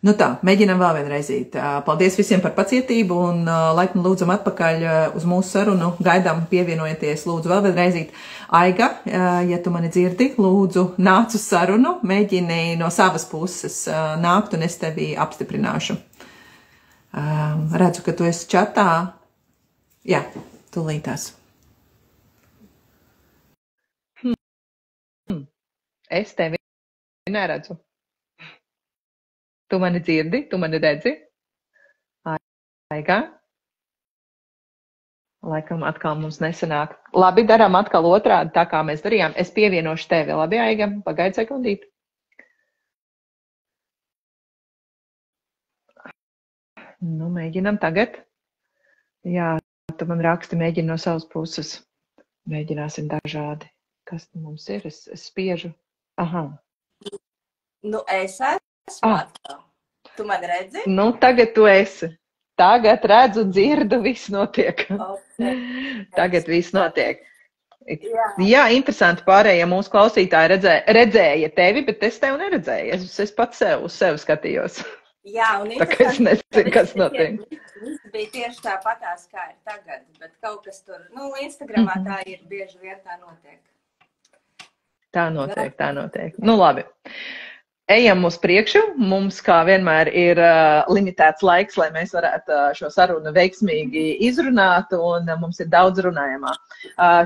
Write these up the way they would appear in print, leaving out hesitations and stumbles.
Nu tā, mēģinam vēl vienreizīt. Paldies visiem par pacietību un laipni lūdzam atpakaļ uz mūsu sarunu. Gaidām pievienojieties, lūdzu vēl vienreizīt. Aiga, ja tu mani dzirdi, lūdzu nāc uz sarunu, mēģini no savas puses nākt un es tevi apstiprināšu. Redzu, ka tu esi čatā. Jā, tūlītās. Es tevi neredzu. Tu mani dzirdi, tu mani redzi? Aiga? Laikam atkal mums nesanāk. Labi, darām atkal otrādi, tā kā mēs darījām. Es pievienošu tevi. Labi, Aiga? Pagaidi sekundīt. Nu, mēģinam tagad. Jā, tu man raksti, mēģini no savas puses. Mēģināsim dažādi. Kas tu mums ir? Es spiežu. Aha. Nu, es esmu atkal. Tu mani redzi? Nu, tagad tu esi. Tagad redzu, dzirdu, viss notiek. Okay. Tagad viss notiek. Jā, interesanti, pārējie mūsu klausītāji redzēja tevi, bet es tevi neredzēju. Es pats uz sevi skatījos. Jā, un tā kā es nezinu, kas notiek. Viss bija tieši tāpatās, kā ir tagad, bet kaut kas tur, nu, Instagramā tā ir, bieži vien tā notiek. Tā notiek. Nu, labi. Ejam uz priekšu. Mums, kā vienmēr, ir limitēts laiks, lai mēs varētu šo sarunu veiksmīgi izrunāt, un mums ir daudz runājamā.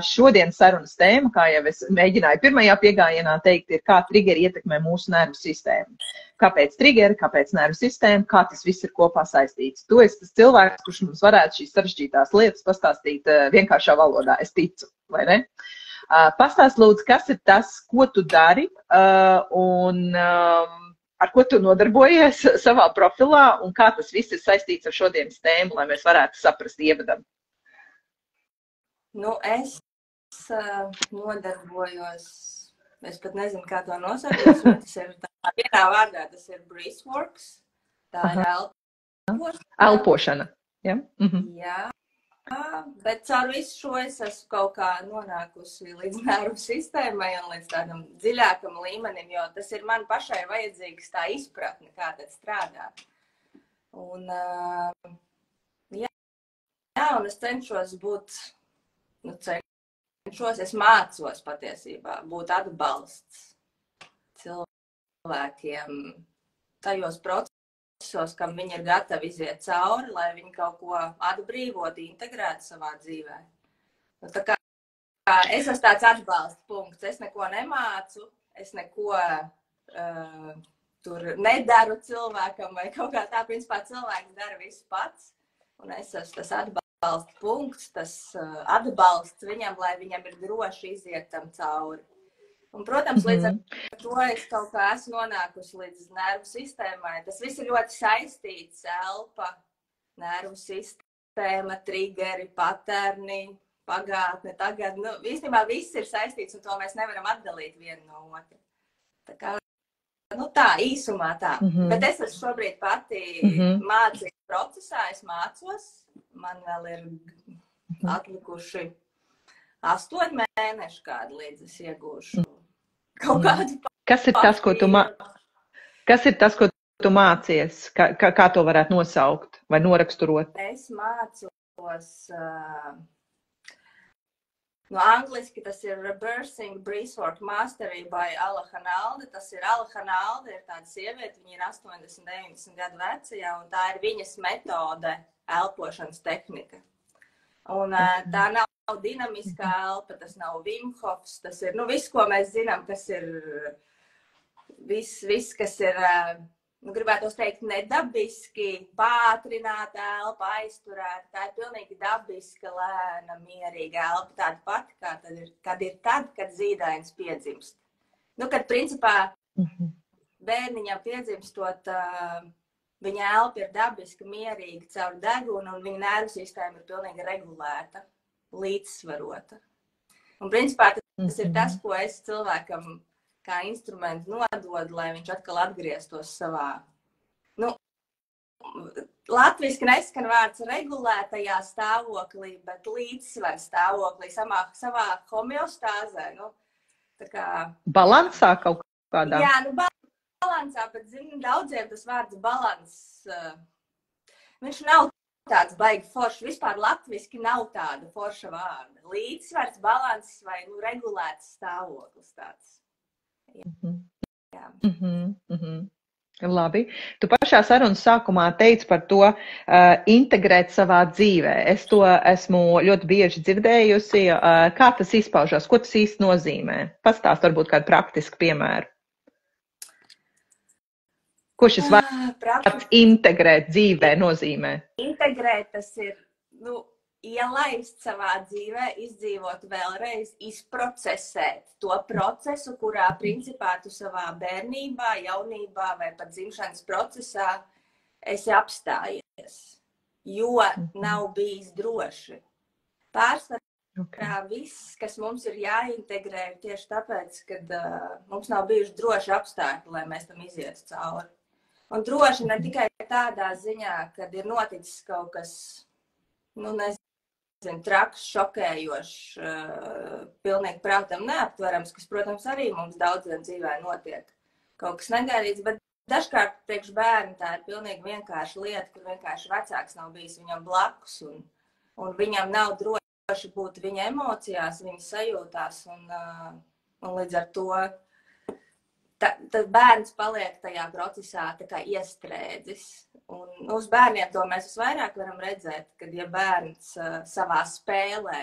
Šodien sarunas tēma, kā jau es mēģināju pirmajā piegājienā teikt, ir kā triggeri ietekmē mūsu nervu sistēmu. Kāpēc triggeri, kāpēc nervu sistēma, kā tas viss ir kopā saistīts. Tu esi tas cilvēks, kurš mums varētu šīs sarežģītās lietas pastāstīt vienkāršā valodā, es ticu, vai ne? Pastāst, lūdzu, kas ir tas, ko tu dari un ar ko tu nodarbojies savā profilā un kā tas viss ir saistīts ar šodienas tēmu, lai mēs varētu saprast ievadam. Nu, es nodarbojos, es pat nezinu, kā to nosaukt, tas ir tā vienā vārdā, tas ir breathworks, tā ir elpošana. Elpošana, ja? Jā. Bet caur visu šo es esmu kaut kā nonākusi līdz nervu sistēmai un līdz tādam dziļākam līmenim, jo tas ir man pašai vajadzīgs tā izpratne, kā tad strādā. Un, un es cenšos būt, es mācos patiesībā būt atbalsts cilvēkiem tajos procesos, kam viņi ir gatavi iziet cauri, lai viņi kaut ko atbrīvot, integrēt savā dzīvē. Nu, tā kā es esmu tāds atbalsta punkts, es neko nemācu, es neko tur nedaru cilvēkam vai kaut kā tā, principā cilvēks dara visu pats, un es esmu tas atbalsta punkts, tas atbalsts viņam, lai viņam ir droši iziet tam cauri. Un, protams, līdz ar to es kaut kā esmu nonākusi līdz nervu sistēmai. Tas viss ir ļoti saistīts, elpa, nervu sistēma, triggeri, paterni, pagātne, tagad. Nu, īstenībā viss ir saistīts, un to mēs nevaram atdalīt vienu no otra. Tā kā, nu tā, īsumā tā. Bet es esmu šobrīd pati mācības procesā, es mācos. Man vēl ir atlikuši 8 mēneši kādu līdz es iegūšu kaut kādu Kas ir tas, ko tu mācies? Kā to varētu nosaukt vai noraksturot? Es mācos, no angliski tas ir Reversing Breathwork Mastery by Alla Hanalde. Tas ir Alla Hanalde, ir tāda sieviete, viņa ir 80-90 gadu vecajā, un tā ir viņas metode, elpošanas tehnika. Un tā nav dinamiskā elpa, tas nav Wim Hofs, tas ir, nu, viss, ko mēs zinām, kas ir, viss, kas ir, nu, gribētos teikt, nedabiski, pātrināta elpa, aizturēta, tā ir pilnīgi dabiska, lēna, mierīga elpa, tāda pati, kā tad, kad zīdainis piedzimst. Nu, kad, principā, bērniņam piedzimstot, viņa elpa ir dabiski, mierīga, caur degunu, un viņa nervu sistēma ir pilnīgi regulēta, līdzsvarota. Un, principā, tas ir tas, ko es cilvēkam kā instrumentu nododu, lai viņš atkal atgrieztos savā, nu, latviski neskan vārds regulētajā stāvoklī, bet līdzsvar stāvoklī, savā homeostāzē, nu, tā kā... Balansā kaut kādā? Jā, nu, balansā, bet, zini, daudziem tas vārds balans, viņš nav tāds baigi foršs. Vispār latviski nav tāda forša vārda. Līdzsvars, balans vai regulēts stāvoklis tāds. Jā. Labi. Tu pašā sarunas sākumā teici par to integrēt savā dzīvē. Es to esmu ļoti bieži dzirdējusi. Kā tas izpaužās? Ko tas īsti nozīmē? Pastāst varbūt kādu praktisku piemēru. Ko šis vārds integrēt dzīvē nozīmē? Integrēt tas ir, ielaist savā dzīvē, izdzīvot vēlreiz, izprocesēt to procesu, kurā principā tu savā bērnībā, jaunībā vai pat dzimšanas procesā esi apstājies, jo nav bijis droši. Pārsvarā viss, kas mums ir jāintegrē, ir tieši tāpēc, ka mums nav bijuši droši apstākļi, lai mēs tam izietu cauri. Un droši ne tikai tādā ziņā, kad ir noticis kaut kas, traks, šokējošs, pilnīgi prātam neaptverams, kas, protams, arī mums daudziem dzīvē notiek. Kaut kas negaidīts, bet dažkārt priekš bērni tā ir pilnīgi vienkārša lieta, kur vienkārši vecāks nav bijis viņam blakus, un viņam nav droši būt viņa emocijās, viņa sajūtās, un līdz ar to tad bērns paliek tajā procesā tā kā iestrēdzis. Un uz bērniem to mēs visvairāk varam redzēt, kad ja bērns savā spēlē,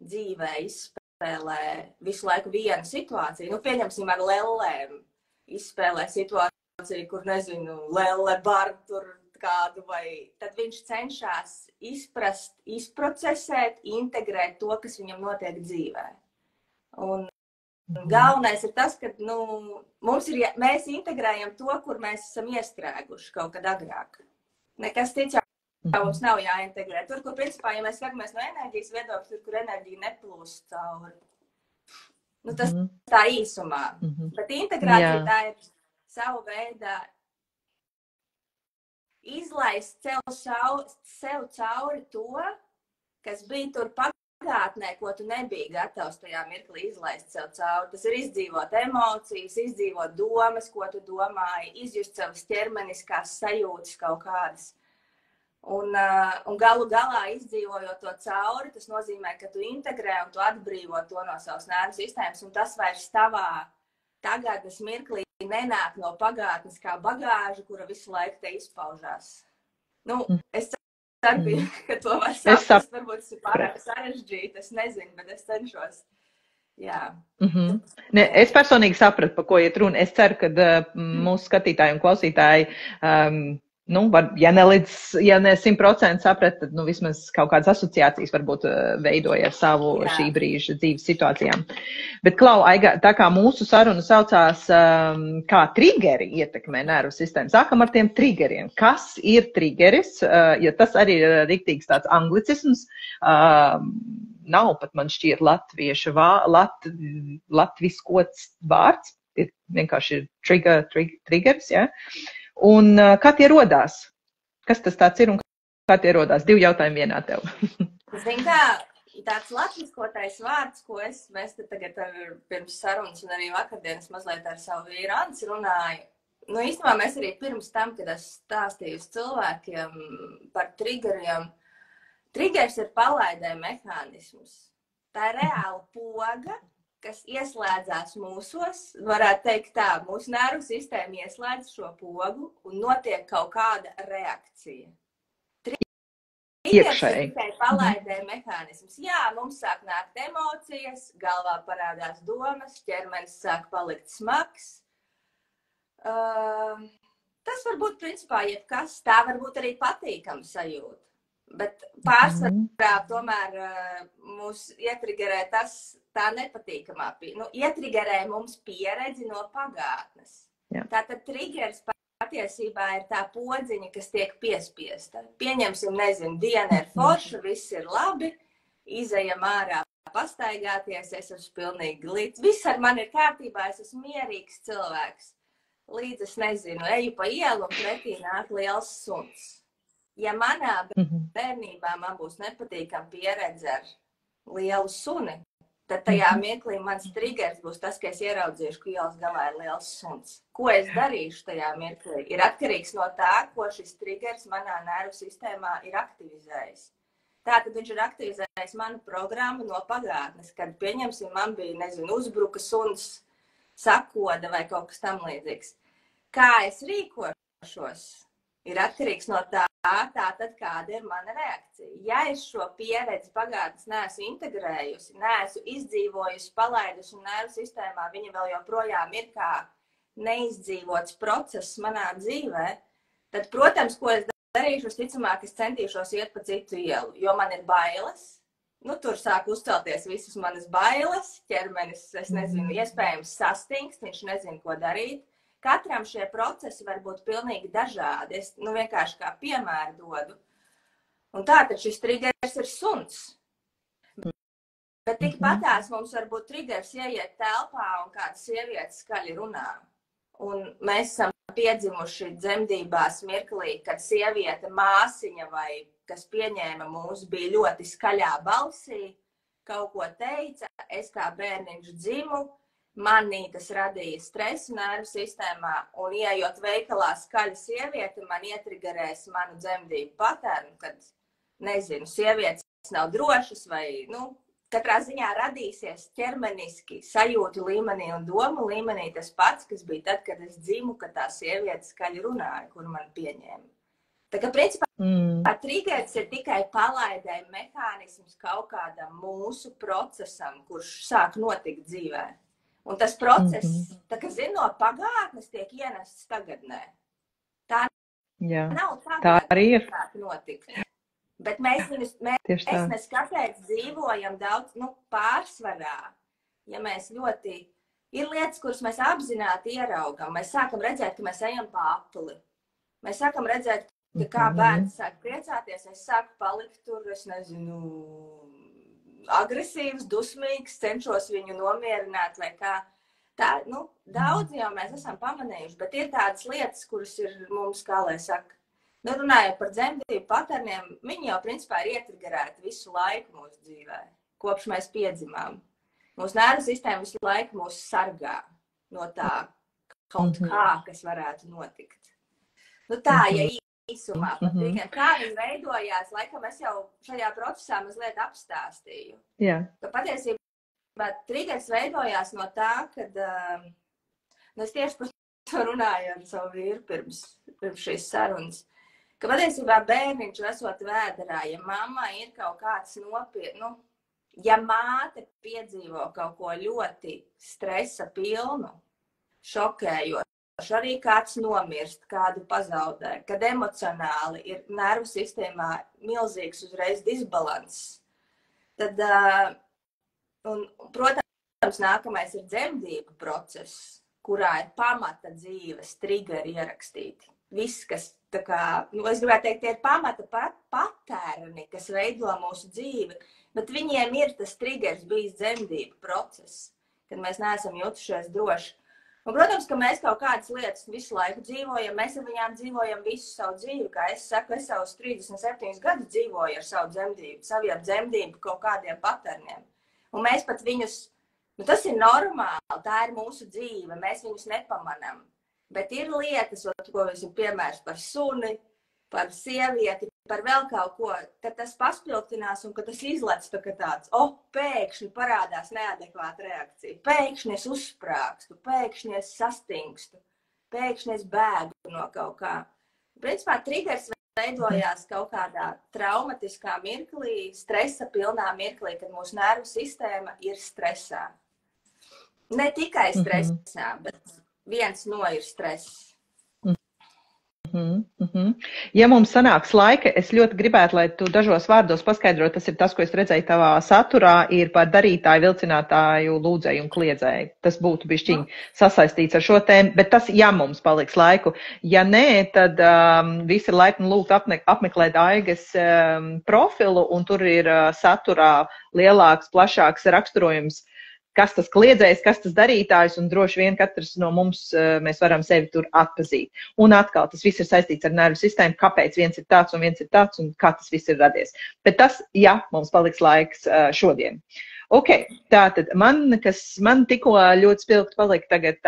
dzīvē izspēlē visu laiku vienu situāciju, pieņemsim ar lellēm, izspēlē situāciju, kur, nezinu, lelle bar tur kādu vai, tad viņš cenšas izprast, izprocesēt, integrēt to, kas viņam notiek dzīvē. Un galvenais ir tas, ka mēs integrējam to, kur mēs esam iestrēguši kaut kad agrāk. Nekas cits jau mums nav jāintegrē. Tur, kur principā, ja mēs skatāmies no enerģijas viedokļa, tur, kur enerģija neplūst cauri. Tas tā īsumā. Bet integrācija tā ir savu veidā izlaist sev cauri to, kas bija tur pagātnē, ko tu nebija gatavs tajā mirklī izlaist sev cauri. Tas ir izdzīvot emocijas, izdzīvot domas, ko tu domāji, izjust savas ķermeniskās sajūtas kaut kādas. Un galu galā izdzīvojot to cauri, tas nozīmē, ka tu integrē un tu atbrīvo to no savas nervu sistēmas, un tas vairs tavā tagadnes mirklī nenāk no pagātnes kā bagāža, kura visu laiku te izpaužās. Es ceru, ka to var saprast, varbūt tas ir pārāk sarežģīti, es nezinu, bet es cenšos. Jā. Es personīgi sapratu, pa ko iet runa. Es ceru, ka mūsu skatītāji un klausītāji, ja ne 100% saprat, tad vismaz kaut kādas asociācijas varbūt veidoja ar savu šī brīža dzīves situācijām. Bet, Klau, Aiga, tā kā mūsu saruna saucās, kā triggeri ietekmē nervu sistēmu, sākam ar tiem triggeriem. Kas ir triggeris? Jo tas arī ir riktīgs tāds anglicisms. Nav pat, man šķiet, latviskots vārds. Ir vienkārši triggeris, ja? Un kā tie rodās? Kas tas tāds ir un kā tie rodās? 2 jautājumi vienā tev. Zin kā, tāds latviskotais vārds, ko mēs te tagad pirms sarunas un arī vakardienas mazliet ar savu vīru Anci runāju. Īstenībā mēs arī pirms tam, kad es stāstīju cilvēkiem par triggeriem, triggers ir palaidē mehānismus. Tā ir reāla poga, kas ieslēdzās mūsos, varētu teikt tā, mūsu nervu sistēma ieslēdz šo pogu un notiek kaut kāda reakcija. Triggers ir tikai palaidē mehānisms. Jā, mums sāk nākt emocijas, galvā parādās domas, ķermenis sāk palikt smags. Tas var būt principā jebkas, tā var būt arī patīkama sajūta. Bet pārsvarā tomēr mūs ietrigerē tā nepatīkamā ietrigerē mums pieredzi no pagātnes. Jā. Tātad triggers patiesībā ir tā podziņa, kas tiek piespiesta. Pieņemsim, nezinu, diena ir forša, viss ir labi, izejam ārā pastaigāties, es esmu pilnīgi līdz. Viss ar mani ir kārtībā, es esmu mierīgs cilvēks. Līdz es nezinu, eju pa ielu un pretī nāk liels suns. Ja manā bērnībā man būs nepatīkama pieredze ar lielu suni, tad tajā mirklī mans triggers būs tas, ka es ieraudzīšu, ka ielas galā ir liels suns. Ko es darīšu tajā mirklī? Ir atkarīgs no tā, ko šis triggers manā nervu sistēmā ir aktivizējis. Tātad viņš ir aktivizējis manu programmu no pagātnes, kad, pieņemsim, man bija, nezinu, uzbruka suns, sakoda vai kaut kas tam līdzīgs. Kā es rīkošos, ir atkarīgs no tā, tātad kāda ir mana reakcija. Ja es šo pieredzi pagātnes neesmu integrējusi, neesmu izdzīvojusi, palaidusi un nervu sistēmā, viņa vēl joprojām ir kā neizdzīvots process manā dzīvē, tad, protams, ko es darīšu, ticamāk, es centīšos iet pa citu ielu, jo man ir bailes. Nu, tur sāk uzcelties visas manas bailes, ķermenis, es nezinu, iespējams sastingst, viņš nezina, ko darīt. Katram šie procesi var būt pilnīgi dažādi. Es vienkārši kā piemēru dodu. Un tātad šis triggers ir suns. Bet tikpatās mums var būt triggers ieiet telpā un kāda sieviete skaļi runā. Un mēs esam piedzimuši dzemdībās mirklī, kad sieviete, māsiņa vai kas pieņēma mūs, bija ļoti skaļā balsī, kaut ko teica, es kā bērniņš dzimu, manī tas radīja stresu nervu sistēmā, un ieejot veikalā skaļa sieviete, man ietrigerēs manu dzemdību paternu, kad, nezinu, sievietes nav drošas vai, katrā ziņā radīsies ķermeniski sajūtu līmenī un domu līmenī tas pats, kas bija tad, kad es dzimu, kad tā sieviete skaļi runāja, kur man pieņēma. Tā kā, principā, triggers ir tikai palaidēja mehānisms kaut kādam mūsu procesam, kurš sāk notikt dzīvē. Un tas process, tā kā no pagātnes tiek ienests tagadnē. Tā nav tagadnē notikt. Bet mēs kāpēc dzīvojam daudz, pārsvarā, ja mēs ļoti, ir lietas, kuras mēs apzināti ieraugam. Mēs sākam redzēt, ka mēs ejam pa apli. Mēs sākam redzēt, ka kā bērns sāk priecāties, es sāku palikt tur, es nezinu, agresīvs, dusmīgs, cenšos viņu nomierināt vai kā. Tā, daudz jau mēs esam pamanījuši, bet ir tādas lietas, kuras ir mums, kā lai saka, runājot par dzemdību paterniem, viņi jau principā ir ietrigerēti visu laiku mūsu dzīvē, kopš mēs piedzimām. Mūsu nervu sistēma visu laiku mūs sargā no tā kaut kā, kas varētu notikt. Tā, ja īsumā, kā viņi veidojās, laikam es jau šajā procesā mazliet apstāstīju. Ka patiesībā triggers veidojās no tā, kad es tieši par to runāju ar savu vīru pirms šīs sarunas, ka patiesībā bērniņš esot vēderā, ja mamma ir kaut kāds ja māte piedzīvo kaut ko ļoti stresa pilnu, šokējot, arī kāds nomirst, kādu pazaudē, kad emocionāli ir nervu sistēmā milzīgs uzreiz disbalanss. Tad, protams, nākamais ir dzemdību process, kurā ir pamata dzīves triggeri ierakstīti. Viss, kas, tā kā, es gribētu teikt, tie ir pamata patērni, kas veido mūsu dzīvi, bet viņiem ir tas triggers bijis dzemdību process, kad mēs neesam jutušies droši. Un, protams, ka mēs kaut kādas lietas visu laiku dzīvojam, mēs ar viņām dzīvojam visu savu dzīvi, kā es saku, es savus 37 gadus dzīvoju ar savu dzemdību, saviem dzemdību kaut kādiem paterniem. Un mēs pat viņus, tas ir normāli, tā ir mūsu dzīve, mēs viņus nepamanam. Bet ir lietas, ko mēs ir piemērs par suni, par sievieti, par vēl kaut ko, kad tas paspilgtinās un kad tas izlec tā kā tāds, pēkšņi parādās neadekvāta reakcija, pēkšņi es uzsprākstu, pēkšņi es sastingstu, pēkšņi es bēgu no kaut kā. Principā triggers veidojās kaut kādā traumatiskā mirklī, stresa pilnā mirklī, kad mūsu nervu sistēma ir stresā. Ne tikai stresā, bet viens no ir stress. Ja mums sanāks laika, es ļoti gribētu, lai tu dažos vārdos paskaidro, tas ir tas, ko es redzēju tavā saturā, ir par darītāju, vilcinātāju, lūdzēju un kliedzēju. Tas būtu bišķiņ sasaistīts ar šo tēmu, bet tas, ja mums paliks laiku. Ja nē, tad visi ir laipni lūgt apmeklēt Aigas profilu, un tur ir saturā lielāks, plašāks raksturojums, kas tas kliedzējs, kas tas darītājs, un droši vien katrs no mums mēs varam sevi tur atpazīt. Un atkal, tas viss ir saistīts ar nervu sistēmu, kāpēc viens ir tāds un viens ir tāds, un kā tas viss ir radies. Bet tas, ja mums paliks laiks šodien. Ok, tātad man tikko ļoti spilgti palika tagad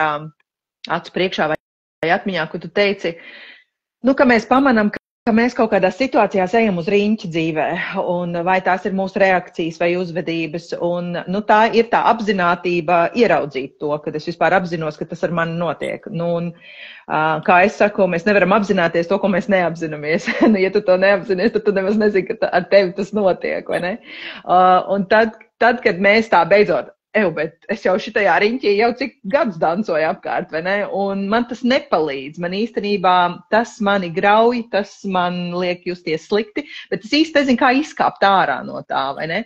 acu priekšā vai atmiņā, ko tu teici, nu, ka mēs pamanam, ka mēs kaut kādās situācijās ejam uz riņķa dzīvē, un vai tās ir mūsu reakcijas vai uzvedības, un nu, tā ir tā apzinātība ieraudzīt to, kad es vispār apzinos, ka tas ar mani notiek. Nu, un, kā es saku, mēs nevaram apzināties to, ko mēs neapzināmies. Nu, ja tu to neapzinies, tad tu nemaz nezini, ka ar tevi tas notiek, vai ne? Un tad, kad mēs tā beidzot, bet es jau šitajā riņķī jau cik gadus dancoju apkārt, vai ne? Un man tas nepalīdz. Man īstenībā tas mani grauj, tas man liek justies slikti, bet es īsti nezinu, kā izkāpt ārā no tā, vai ne?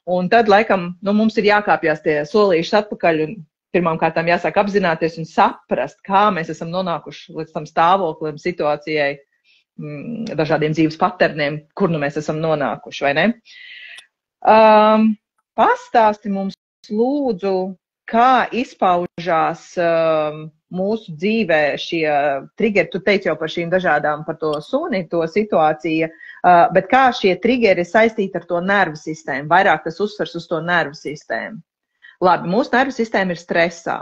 Un tad, laikam, nu, mums ir jākāpjas tie solīšus atpakaļ un pirmām kārtām jāsāk apzināties un saprast, kā mēs esam nonākuši līdz tam stāvoklim, situācijai, dažādiem dzīves paterniem, kur nu mēs esam nonākuši, vai ne? Pastāsti mums lūdzu, kā izpaužās mūsu dzīvē šie triggeri, tu teici jau par šīm dažādām, par to suni, to situāciju, bet kā šie triggeri saistīti ar to nervu sistēmu, vairāk tas uzsvers uz to nervu sistēmu. Labi, mūsu nervu sistēma ir stresā,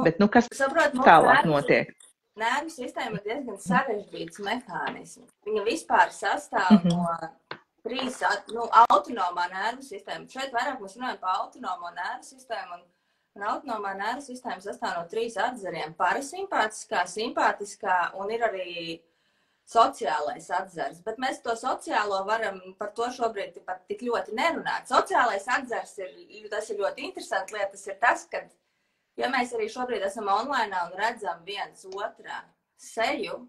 bet nu, kas tālāk notiek? Nervu sistēma ir diezgan sarežģīts mehānisms. Viņa vispār sastāv no trīs, autonomā nervu sistēma. Šeit vairāk mēs runājam par autonomo nervu sistēmu, un autonomā nervu sistēma sastāv no trīs atzariem - parasimpātiskā, simpātiskā un ir arī sociālais atzars. Bet mēs to sociālo varam par to šobrīd pat tik ļoti nerunāt. Sociālais atzars tas ir ļoti interesanti lieta. Tas ir tas, ka, ja mēs arī šobrīd esam online un redzam viens otrā seju,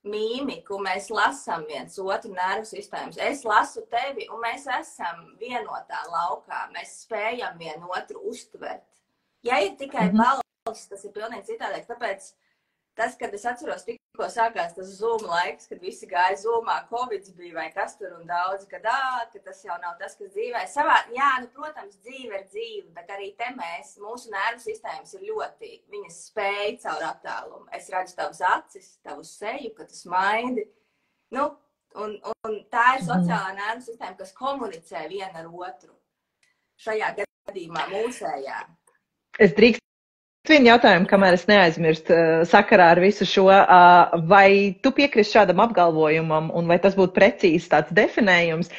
mīmiku, mēs lasām viens otru nervu sistēmas. Es lasu tevi, un mēs esam vienotā laukā. Mēs spējam vienu otru uztvert. Ja ir tikai balss, tas ir pilnīgi citādāk. Tāpēc tas, kad es atceros, tikko sākās tas Zoom laiks, kad visi gāja Zoomā, Covids bija vai kas tur un daudz, ka tas jau nav tas, kas dzīvē. Jā, nu, protams, dzīve ir dzīve, bet arī te mūsu nervu sistēmas ir ļoti, viņas spēj caur attālumu. Es redzu tavas acis, tavu seju, ka tu smaidi. Nu, un tā ir sociālā nervu sistēma, kas komunicē viena ar otru. Šajā gadījumā mūsējā. Es drīkst vienu jautājumu, kamēr es neaizmirstu sakarā ar visu šo. Vai tu piekrist šādam apgalvojumam, un vai tas būtu precīzi tāds definējums?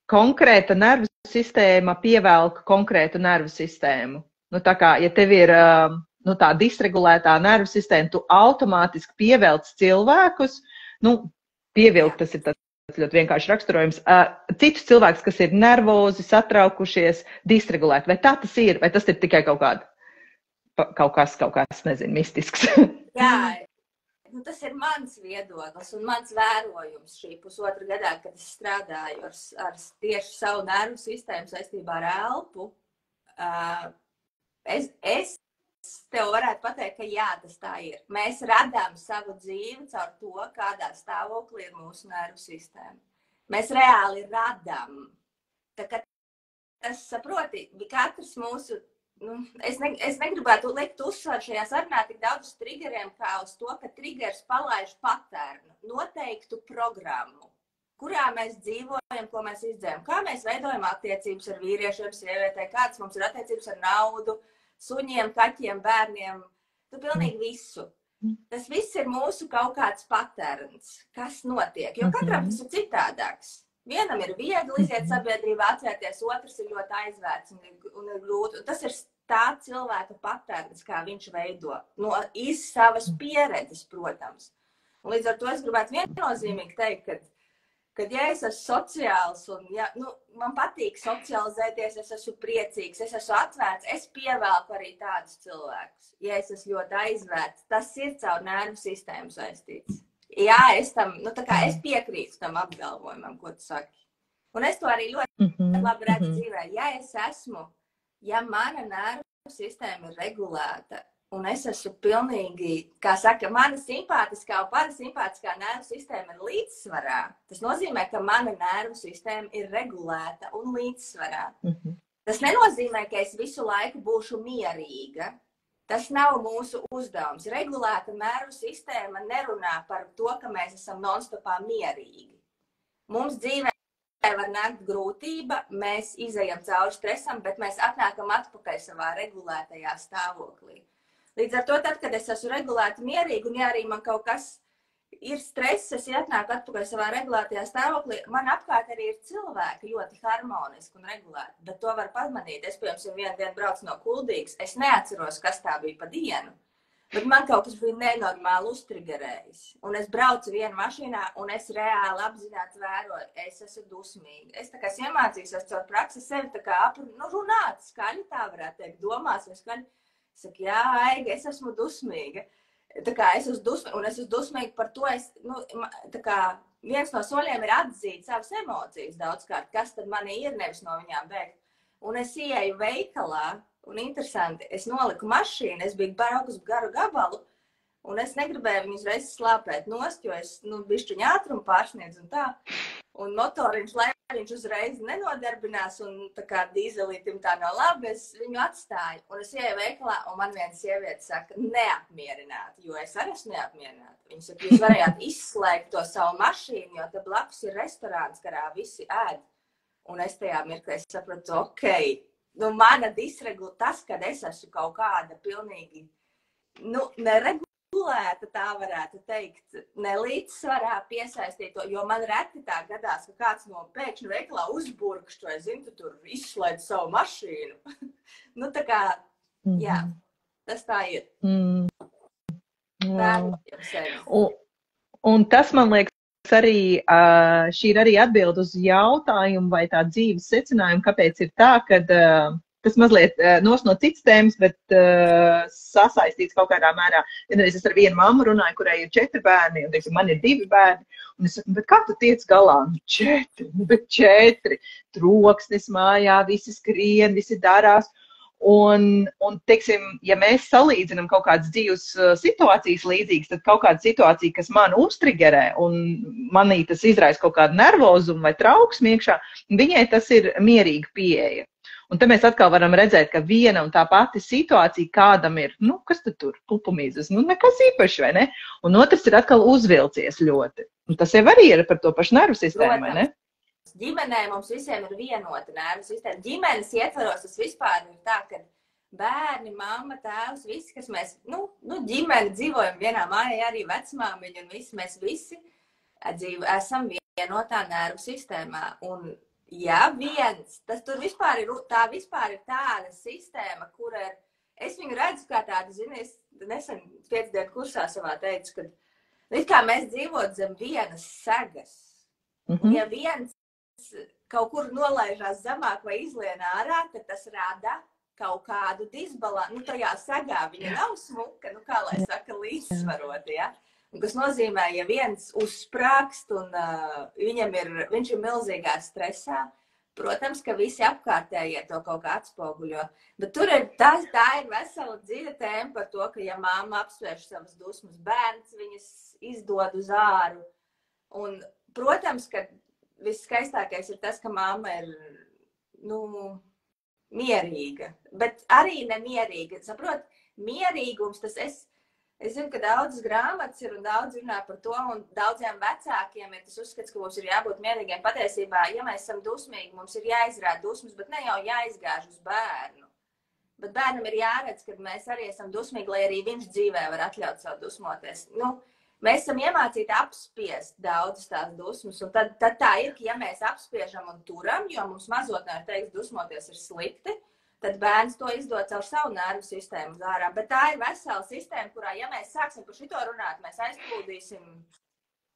Konkrēta nervu sistēma pievelk konkrētu nervu sistēmu. Nu, tā kā, ja tev ir tā disregulētā nervu sistēma, tu automātiski pievelc cilvēkus, pievilkt tas ir tāds ļoti vienkārši raksturojums, citus cilvēkus, kas ir nervozi, satraukušies, disregulēt. Vai tā tas ir? Vai tas ir tikai kaut kas, nezinu, mistisks? Jā, tas ir mans viedoklis un mans vērojums šī pusotra gadā, kad es strādāju ar tieši savu nervu sistēmu saistībā ar elpu. Es tev varētu pateikt, ka jā, tas tā ir. Mēs radām savu dzīvi caur to, kādā stāvoklī ir mūsu nervu sistēma. Mēs reāli radām. Tā kā tas, saproti, katrs mūsu, es negribētu likt uzsvaru šajā sarunā tik daudz uz triggeriem, kā uz to, ka triggers palaiž patērnu, noteiktu programmu, kurā mēs dzīvojam, ko mēs izdzējam, kā mēs veidojam attiecības ar vīriešiem, sievietēm, kādas mums ir attiecības ar naudu, suņiem, kaķiem, bērniem, pilnīgi visu. Tas viss ir mūsu kaut kāds patērns, kas notiek, jo katram tas ir citādāks. Vienam ir viegli iziet sabiedrībā, atvērties, otrs ir ļoti aizvērts un ir grūti. Un tas ir tā cilvēka patērns, kā viņš veido, no savas pieredzes, protams. Un līdz ar to es gribētu viennozīmīgi teikt, kad ja es esmu sociāls un man patīk socializēties, es esmu priecīgs, es esmu atvērts, es pievelku arī tādus cilvēkus. Ja es esmu ļoti aizvērts, tas ir caur nervu sistēmu saistīts. Jā, es piekrītu tam apgalvojumam, ko tu saki. Un es to arī ļoti labi redzu dzīvē. Ja mana nervu sistēma ir regulēta, un es esmu pilnīgi, kā saka, mana simpātiskā un parasimpātiskā nervu sistēma ir līdzsvarā. Tas nozīmē, ka mana nervu sistēma ir regulēta un līdzsvarā. Tas nenozīmē, ka es visu laiku būšu mierīga. Tas nav mūsu uzdevums. Regulēta nervu sistēma nerunā par to, ka mēs esam non-stopā mierīgi. Mums dzīvē var nākt grūtība, mēs izejam cauri stresam, bet mēs atnākam atpakaļ savā regulētajā stāvoklī. Līdz ar to, tad, kad es esmu regulēti mierīgi, un ja arī man kaut kas ir stress, es atnāku atpakaļ savā regulētajā stāvoklī, man apkārt arī ir cilvēki ļoti harmoniski un regulēti, bet to var pamanīt. Es, piemēram, vienu dienu braucu no Kuldīgas, es neatceros, kas tā bija pa dienu. Bet man kaut kas bija nenormāli uztrigerējis. Un es braucu vienu mašīnā, un es reāli apzināti vēroju, es esmu dusmīga. Es tā kā iemācījos caur praksi sevi tā kā runāt, skaļi tā varētu teikt, domās vai skaļi. Es saku, jā, Aiga, es esmu dusmīga. Tā kā es esmu dusmīga, un es esmu dusmīga par to, tā kā viens no soļiem ir atzīt savas emocijas daudzkārt, kas tad manī ir, nevis no viņām bēgt. Un es ieeju veikalā, un interesanti, es noliku mašīnu, es biju braukus garu gabalu, un es negribēju viņu uzreiz slāpēt nost, jo es, bišķiņu ātrumu pārsniedzu un tā. Un motoriņš, lai viņš uzreiz nenodarbinās, un tā kā dīzelītim tā nav labi, es viņu atstāju. Un es ieeju veikalā, un man viena sieviete saka, neapmierināti, jo es arī esmu neapmierināta. Viņa saka, jūs varējāt izslēgt to savu mašīnu, jo te blakus ir restorāns, karā visi ēd. Un es tajā mirklī sapratu, ok, mana disregula, tas, kad es esmu kaut kāda pilnīgi, neregulēta, tā varētu teikt, nelīdzsvarā piesaistīt to, jo man reti tā gadās, ka kāds no pēkšņi veikalā uzburkšķi, vai tu tur izslēdz savu mašīnu. Tā kā, jā, tas tā ir. Un tas, man liekas, arī šī ir arī atbild uz jautājumu vai tā dzīves secinājumu, kāpēc ir tā, ka tas mazliet no citas tēmas, bet sasaistīts kaut kādā mērā. Vienreiz es ar vienu mammu runāju, kurai ir 4 bērni, un teiksim, man ir 2 bērni, un es saku, bet kā tu tiec galā? 4, troksnis mājā, visi skrien, visi darās. Un, teiksim, ja mēs salīdzinām kaut kādas dzīves situācijas līdzīgas, tad kaut kāda situācija, kas man uztrigerē un manī tas izraisa kaut kādu nervozumu vai trauksmi iekšā, viņai tas ir mierīga pieeja. Un te mēs atkal varam redzēt, ka viena un tā pati situācija kādam ir, kas tad tur, pupumīzes, nekas īpaši, vai ne? Un otrs ir atkal uzvilcies ļoti. Un tas jau arī ir par to pašu nervu sistēmu, vai ne? Ģimenē mums visiem ir vienota nervu sistēma. Ģimenes ietvaros tas vispār ir tā, ka bērni, mamma, tēvs, visi, kas mēs, ģimeni dzīvojam vienā mājā, arī vecmāmiņa un visi, mēs visi esam vienotā nervu sistēmā. Un, ja viens, tas tur vispār ir tāda sistēma, kur es viņu redzu kā tādu, es nesen 5 dienu kursā savā teicu, ka kā mēs dzīvot zem vienas segas. Ja viens kaut kur nolaižās zemāk vai izlien ārā, tad tas rada kaut kādu disbalansu. Tajā segā viņa nav smuka, kā lai saka, līdzsvarot, ja? Un kas nozīmē, ja viens uzsprākst un viņš ir milzīgā stresā, protams, ka visi apkārtējie to kaut kā atspoguļo. Bet tur tā ir vesela dziļa tēma par to, ka ja mamma apsvērš savas dusmas, bērns viņas izdod uz āru. Un, protams, ka viskaistākais ir tas, ka mamma ir, mierīga, bet arī nemierīga. Saprot, mierīgums, tas es zinu, ka daudzas grāmatas ir un daudz runā par to, un daudziem vecākiem ir tas uzskats, ka mums ir jābūt mierīgiem. Patiesībā, ja mēs esam dusmīgi, mums ir jāizrāda dusmas, bet ne jau jāizgāž uz bērnu. Bet bērnam ir jāredz, ka mēs arī esam dusmīgi, lai arī viņš dzīvē var atļaut savu dusmoties. Mēs esam iemācīti apspiest daudzas tās dusmas, un tad tā ir, ka ja mēs apspiežam un turam, jo mums mazotnē ir teiks, dusmoties ir slikti, tad bērns to izdod caur savu nervu sistēmu uz ārā. Bet tā ir vesela sistēma, kurā, ja mēs sāksim par šito runāt, mēs aizplūdīsim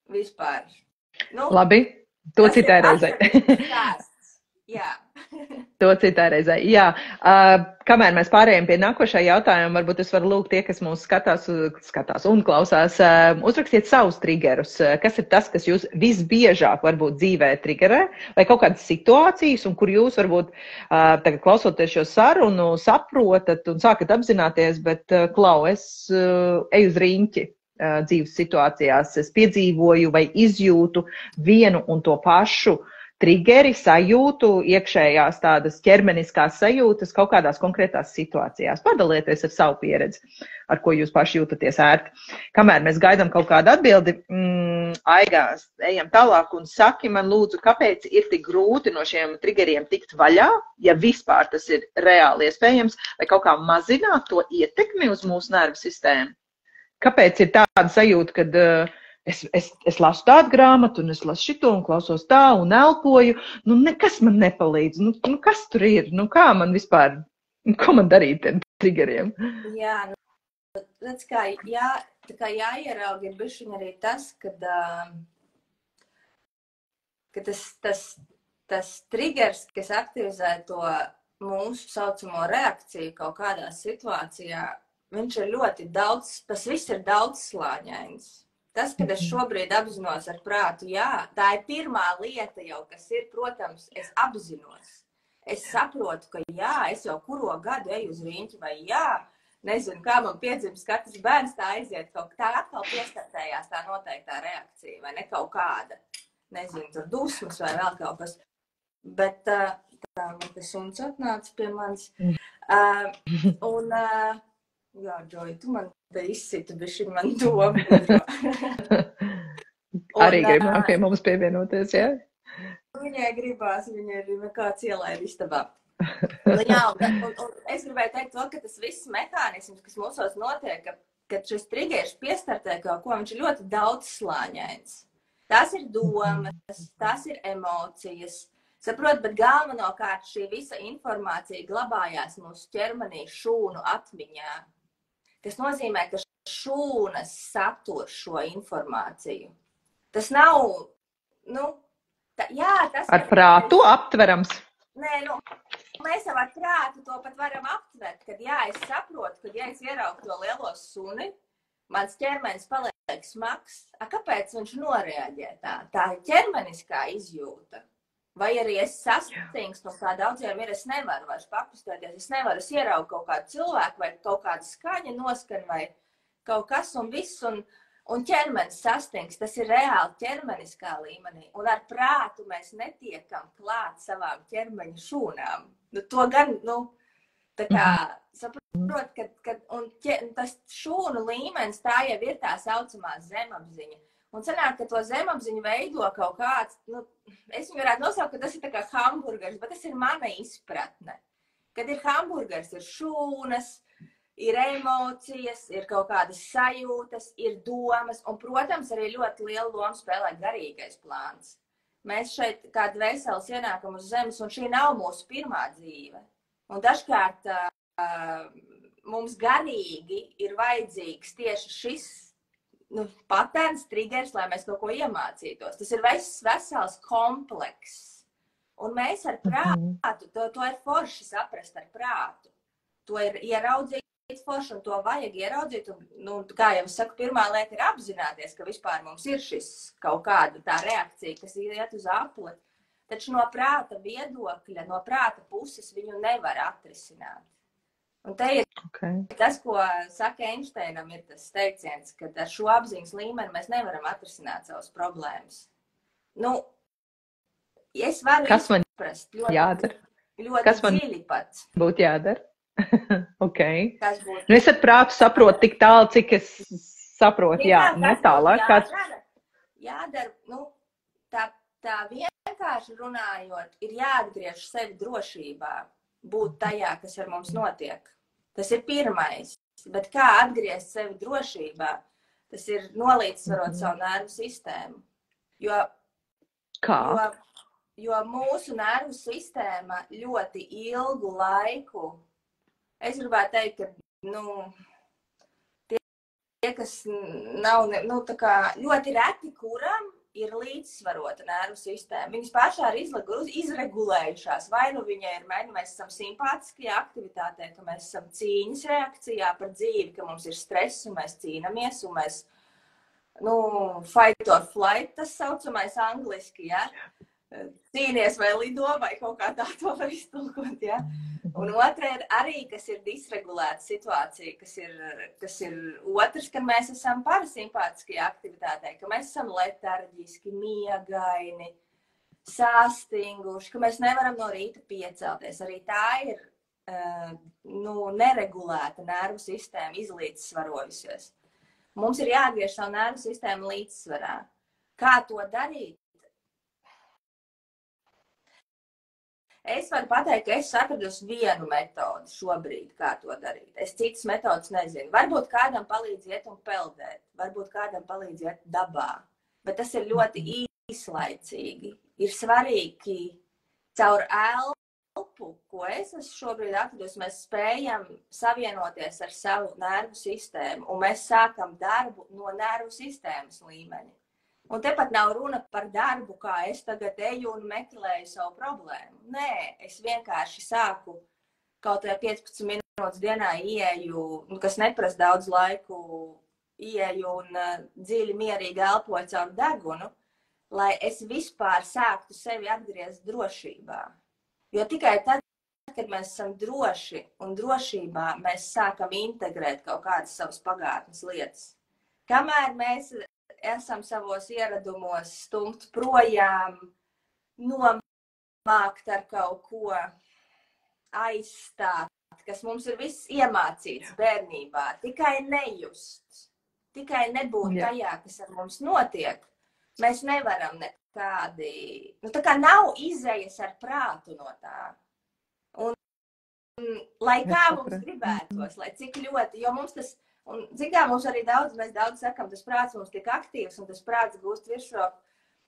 vispār. Labi, to citai reizei. Jā. To citā reizē. Jā. Kamēr mēs pārējām pie nākošā jautājuma, varbūt es varu lūgt tie, kas mūs skatās un klausās, uzrakstiet savus triggerus. Kas ir tas, kas jūs visbiežāk varbūt dzīvē triggerē, vai kaut kādas situācijas, un kur jūs varbūt tagad klausoties šo sarunu saprotat un sākat apzināties, bet klau, es eju uz riņķi dzīves situācijās, es piedzīvoju vai izjūtu vienu un to pašu trigeri, sajūtu, iekšējās tādas ķermeniskās sajūtas kaut kādās konkrētās situācijās. Padalieties ar savu pieredzi, ar ko jūs paši jūtaties ērti. Kamēr mēs gaidām kaut kādu atbildi, Aigās, ejam tālāk un saki man lūdzu, kāpēc ir tik grūti no šiem triggeriem tikt vaļā, ja vispār tas ir reāli iespējams, vai kaut kā mazināt to ietekmi uz mūsu nervu sistēmu? Kāpēc ir tāda sajūta, kad es lasu tādu grāmatu, un es lasu šito, un klausos tā, un elpoju, nu nekas man nepalīdz, nu kas tur ir, nu kā man vispār, ko man darīt tiem triggeriem? Jā, nu, redz, kā jāierauga ir bišķiņ arī tas, kad tas triggers, kas aktivizē to mūsu saucamo reakciju kaut kādā situācijā, viņš ir ļoti daudz, tas viss ir daudzslāņains. Tas, kad es šobrīd apzinos ar prātu, jā, tā ir pirmā lieta jau, kas ir, protams, es apzinos. Es saprotu, ka jā, es jau kuro gadu eju uz riņķi, vai jā, nezinu, kā man piedzims katrs bērns, tā aiziet kaut kā, tā atkal piestartējās tā noteiktā reakcija, vai ne kaut kāda, nezinu, tur dusmas vai vēl kaut kas. Bet tā man tas suns atnāca pie manis. Jā, Džoja, tu man te izsiti, bišķi man domu. Arī gribam pie mums pievienoties, jā? Viņai gribās, viņa ir kāds ielaid istabā. Jā, un es gribēju teikt to, ka tas viss mehānisms, kas mūsos notiek, kad šis triggers piestartē kaut ko, viņš ir ļoti daudzslāņains. Tās ir domas, tās ir emocijas. Saprot, bet galvenokārt šī visa informācija glabājās mūsu ķermenī šūnu atmiņā. Tas nozīmē, ka šūnas satur šo informāciju. Tas nav, tas ar prātu aptverams. Nē, mēs jau ar prātu to pat varam aptvert, kad es saprotu, kad es ieraugu to lielo suni, mans ķermenis paliek smags. Kāpēc viņš noreaģē tā? Tā ir ķermeniskā izjūta. Vai arī es sastingstu, un kā daudziem ir, es nevaru vairs pakustēties, es nevaru, es ieraugu kaut kādu cilvēku, vai kaut kādu skaņu noskan, vai kaut kas un viss, un ķermenis sastingst, tas ir reāli ķermeniskā līmenī, un ar prātu mēs netiekam klāt savām ķermeņa šūnām. To gan, tā kā, saprot, un tas šūnu līmenis, tā jau ir tā saucamā zemapziņa. Un sanāk, ka to zemapziņu veido kaut kāds, es viņu varētu nosaukt, ka tas ir tā kā hamburgers, bet tas ir mana izpratne. Kad ir hamburgers, ir šūnas, ir emocijas, ir kaut kādas sajūtas, ir domas, un, protams, arī ļoti lielu lomu spēlē garīgais plāns. Mēs šeit kā dvēseles ienākam uz zemes, un šī nav mūsu pirmā dzīve. Un dažkārt mums garīgi ir vajadzīgs tieši šis patērns, triggers, lai mēs kaut ko iemācītos. Tas ir vesels komplekss. Un mēs ar prātu, to ir forši saprast ar prātu. To ir ieraudzīt forši, un to vajag ieraudzīt. Un, kā jau es saku, pirmā lieta ir apzināties, ka vispār mums ir šis kaut kāda tā reakcija, kas iet uz apli. Taču no prāta viedokļa, no prāta puses viņu nevar atrisināt. Un te ir tas, ko saka Einšteinam, ir tas teiciens, ka ar šo apziņas līmeni mēs nevaram atrisināt savas problēmas. Es varu izprast ļoti dziļi pats. Būtu jādara? Es ar prātu saprotu tik tālu, cik es saprotu, ne tālāk. Jādara, tā vienkārši runājot, ir jāatgriež sevi drošībā. Būt tajā, kas ar mums notiek. Tas ir pirmais. Bet kā atgriezt sevi drošībā? Tas ir nolīdzsvarot savu nervu sistēmu. Jo mūsu nervu sistēma ļoti ilgu laiku, es gribētu teikt, ka tie, kas nav, tā kā ļoti reti, kuram ir līdzsvarota nervu sistēma. Viņas pašā ir izregulējušās. Vai viņa ir, mēs esam simpātiskajā aktivitātē, ka mēs esam cīņas reakcijā par dzīvi, ka mums ir stress un mēs cīnamies un mēs, fight or flight, tas saucamais angliski, cīnies vai lido vai kaut kā tā to var iztulkot, Un otra ir arī, kas ir disregulēta situācija, kas ir otrs, kad mēs esam parasimpātiskajā aktivitātē, ka mēs esam letarģiski, miegaini, sāstinguši, ka mēs nevaram no rīta piecelties. Arī tā ir neregulēta nervu sistēma, izlīdzsvarojusies. Mums ir jāatgriež savu nervu sistēmu līdzsvarā. Kā to darīt? Es varu pateikt, ka es atradusi vienu metodi šobrīd, kā to darīt. Es citas metodas nezinu. Varbūt kādam palīdz iet un peldēt, varbūt kādam palīdz iet dabā, bet tas ir ļoti īslaicīgi. Ir svarīgi caur elpu, ko es esmu šobrīd atradusi, mēs spējam savienoties ar savu nervu sistēmu, un mēs sākam darbu no nervu sistēmas līmeņa. Un tepat nav runa par darbu, kā es tagad eju un meklēju savu problēmu. Nē, es vienkārši sāku kaut vai 15 minūtes dienā ieeju, kas neprasa daudz laiku, ieeju un dziļi mierīgi elpoju caur degunu, lai es vispār sāktu sevi atgriezt drošībā. Jo tikai tad, kad mēs esam droši un drošībā, mēs sākam integrēt kaut kādas savas pagātnes lietas. Kamēr mēs esam savos ieradumos stumt projām, nomākt ar kaut ko, aizstāt, kas mums ir viss iemācīts bērnībā, tikai nejust, tikai nebūt tajā, kas ar mums notiek. Mēs nevaram nekādi, tā kā nav izējas ar prātu no tā. Un lai kā mums gribētos, lai cik ļoti, jo mums tas, un cik tā mums arī mēs daudz sakam, tas prāts mums tik aktīvs un tas prāts gūst virsroku.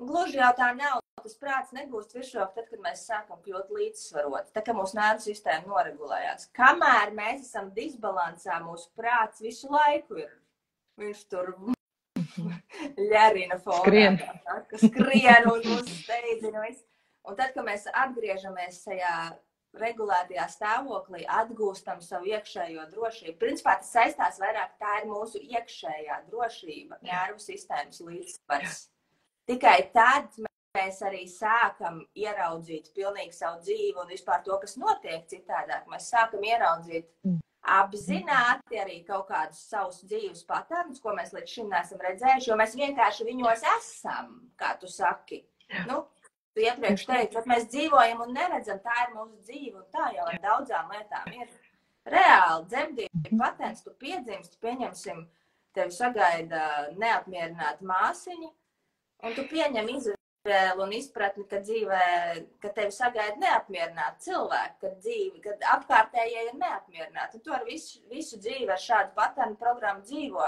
Gluži jau tā nav, tas prāts negūst virsroku tad, kad mēs sākam kļūt līdzsvaroti, tā kā mūsu nervu sistēma noregulējās. Kamēr mēs esam disbalansā, mūsu prāts visu laiku ir, viņš tur ļarina fonā, skrien un mūsu steidzina. Un tad, kad mēs atgriežamies tajā regulētajā stāvoklī, atgūstam savu iekšējo drošību. Principā tas saistās vairāk, tā ir mūsu iekšējā drošība, nervu sistēmas līdzsvars. Tikai tad mēs arī sākam ieraudzīt pilnīgi savu dzīvi un vispār to, kas notiek citādāk. Mēs sākam ieraudzīt apzināti arī kaut kādus savus dzīves patērnus, ko mēs līdz šim neesam redzējuši, jo mēs vienkārši viņos esam, kā tu saki. Tu iepriekš teici, bet mēs dzīvojam un neredzam, tā ir mūsu dzīve, un tā jau ar daudzām lietām ir reāli dzemdību patents, tu piedzimsti, pieņemsim, tevi sagaida neapmierināta māsiņa, un tu pieņem izvēlu un izpratni, ka dzīvē, ka tevi sagaida neapmierināta cilvēka, kad apkārtējie ir neapmierināti, un tu ar visu dzīvi ar šādu patentu programmu dzīvo.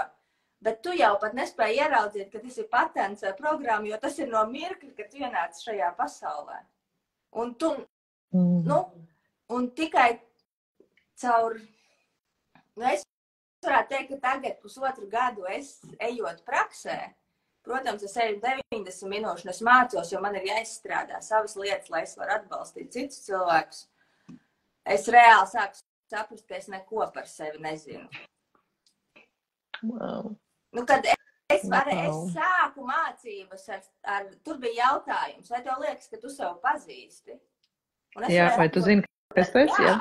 Bet tu jau pat nespēji ieraudzīt, ka tas ir patents vai programma, jo tas ir no mirkļa, kad tu ienāc šajā pasaulē. Un tu, un tikai caur, es varētu teikt, ka tagad 1,5 gadu es ejot praksē, protams, es eju 90 minūšu, un es mācos, jo man ir jāizstrādā savas lietas, lai es varu atbalstīt citus cilvēkus. Es reāli sāku saprast, ka es neko par sevi nezinu. Wow. Kad es sāku mācības, tur bija jautājums, vai tev liekas, ka tu sev pazīsti? Jā, vai tu zini, kas tu esi? Jā.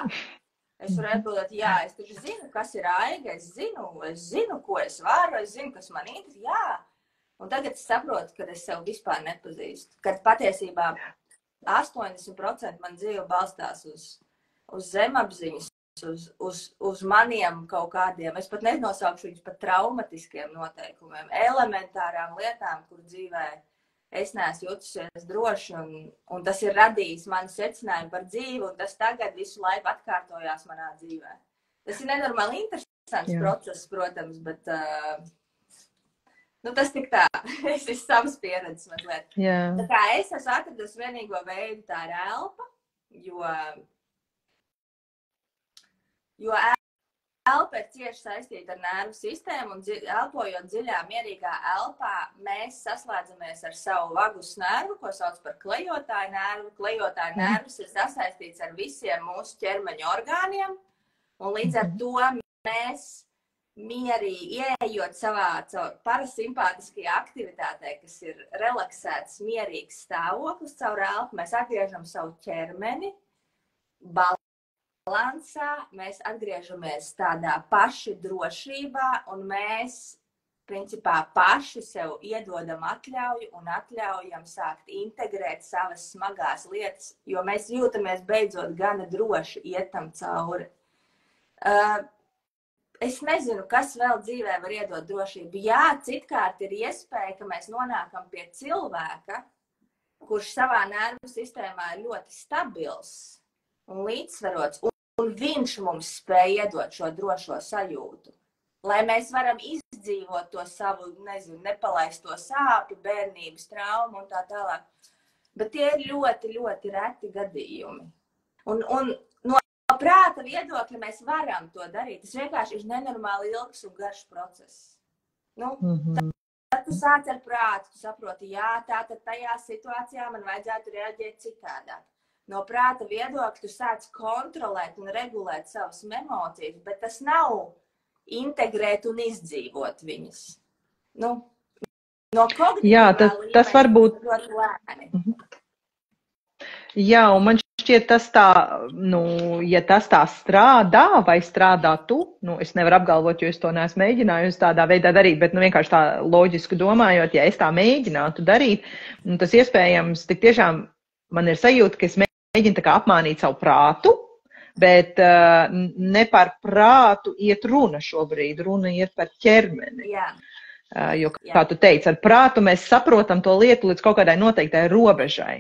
Es varu atbildēt, jā, es taču zinu, kas ir Aiga, es zinu, ko es varu, es zinu, kas man interesē, jā. Un tagad es saprotu, ka es sev vispār nepazīstu, kad patiesībā 80% man dzīve balstās uz zemapziņas, uz maniem kaut kādiem, es pat nenosaukšu viņus pat traumatiskiem noteikumiem, elementārām lietām, kur dzīvē es neesmu jutusies droši, un tas ir radījis manu secinājumu par dzīvi, un tas tagad visu laiku atkārtojās manā dzīvē. Tas ir nenormāli interesants process, protams, bet tas tik tā, es esmu savas pieredzes mazliet. Tā kā es esmu atradusi vienīgo veidu, tā ir elpa, jo elpa ir cieši saistīta ar nervu sistēmu, un elpojot dziļā, mierīgā elpā, mēs saslēdzamies ar savu vagus nervu, ko sauc par klejotāju nervu. Klejotāju nervs ir sasaistīts ar visiem mūsu ķermeņa orgāniem, un līdz ar to mēs mierīgi ieejot savā parasimpātiskajā aktivitātē, kas ir relaksēts, mierīgs stāvoklis caur elpu, mēs atgriežam savu ķermeni, balansā, mēs atgriežamies tādā paši drošībā, un mēs principā paši sev iedodam atļauju un atļaujam sākt integrēt savas smagās lietas, jo mēs jūtamies beidzot gana droši iet tam cauri. Es nezinu, kas vēl dzīvē var iedot drošību. Jā, citkārt ir iespēja, ka mēs nonākam pie cilvēka, kurš savā nervu sistēmā ir ļoti stabils un līdzsvarots, un viņš mums spēj iedot šo drošo sajūtu. Lai mēs varam izdzīvot to savu, nezinu, nepalaisto sāpi, bērnības traumu un tā tālāk. Bet tie ir ļoti, ļoti reti gadījumi. Un no prāta viedokļa mēs varam to darīt. Tas vienkārši ir nenormāli ilgs un garš process. Nu, tad tu sāc ar prātu, tu saproti, jā, tātad tajā situācijā man vajadzētu reaģēt citādāk. No prāta viedokļa tu sāc kontrolēt un regulēt savas emocijas, bet tas nav integrēt un izdzīvot viņas. Nu, no kognitīvā tas var būt ļoti lēni. Jā, un man šķiet tas tā, ja tas tā strādā vai strādā tu, es nevaru apgalvot, jo es to neesmu mēģinājusi tādā veidā darīt, bet vienkārši tā loģiski domājot, ja es tā mēģinātu darīt, tas iespējams, tik tiešām man ir sajūta, ka es mēģinu tā kā apmānīt savu prātu, bet ne par prātu iet runa šobrīd, runa iet par ķermeni. Jā. Jo, kā tu teici, ar prātu mēs saprotam to lietu līdz kaut kādai noteiktai robežai,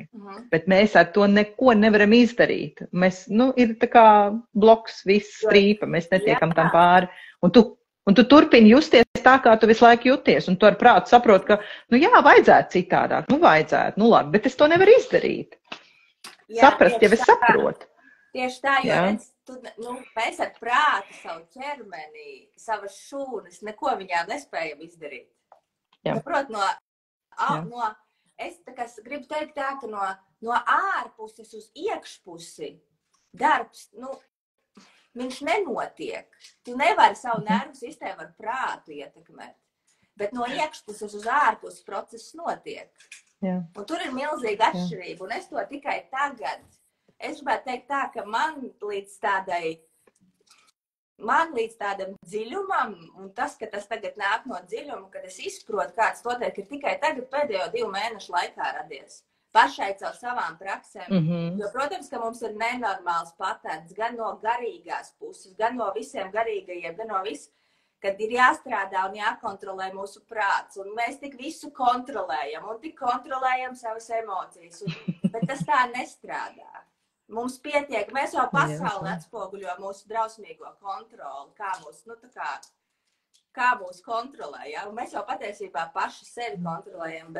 bet mēs ar to neko nevaram izdarīt. Mēs, ir tā kā bloks, viss strīpa, mēs netiekam tam pāri. Un tu turpini justies tā, kā tu visu laiku jūties, un tu ar prātu saproti, ka, jā, vajadzētu citādāk, labi, bet es to nevaru izdarīt. Saprast, ja es saprotu. Tieši tā, jo redz, mēs ar prātu savu ķermeni, savas šūnas, neko viņām nespējam izdarīt. Saprot, es gribu teikt tā, ka no ārpuses uz iekšpusi darbs, viņš nenotiek. Tu nevari savu nervu sistēmu ar prātu ietekmēt, bet no iekšpuses uz ārpuses process notiek. Jā. Un tur ir milzīga atšķirība, un es to tikai tagad. Es gribētu teikt tā, ka man līdz tādam dziļumam, un tas, ka tas tagad nāk no dziļuma, kad es izprotu, kāds notiek, ir tikai tagad pēdējo 2 mēnešu laikā radies. Pašai caur savām praksēm. Jo, protams, ka mums ir nenormāls patērns gan no garīgās puses, gan no visiem garīgajiem, gan no viss, kad ir jāstrādā un jākontrolē mūsu prāts. Un mēs tik visu kontrolējam un tik kontrolējam savas emocijas. Bet tas tā nestrādā. Mums pietiek, mēs jau pasauli atspoguļo mūsu drausmīgo kontroli, kā mūs kontrolē, ja? Un mēs jau patiesībā paši sevi kontrolējam,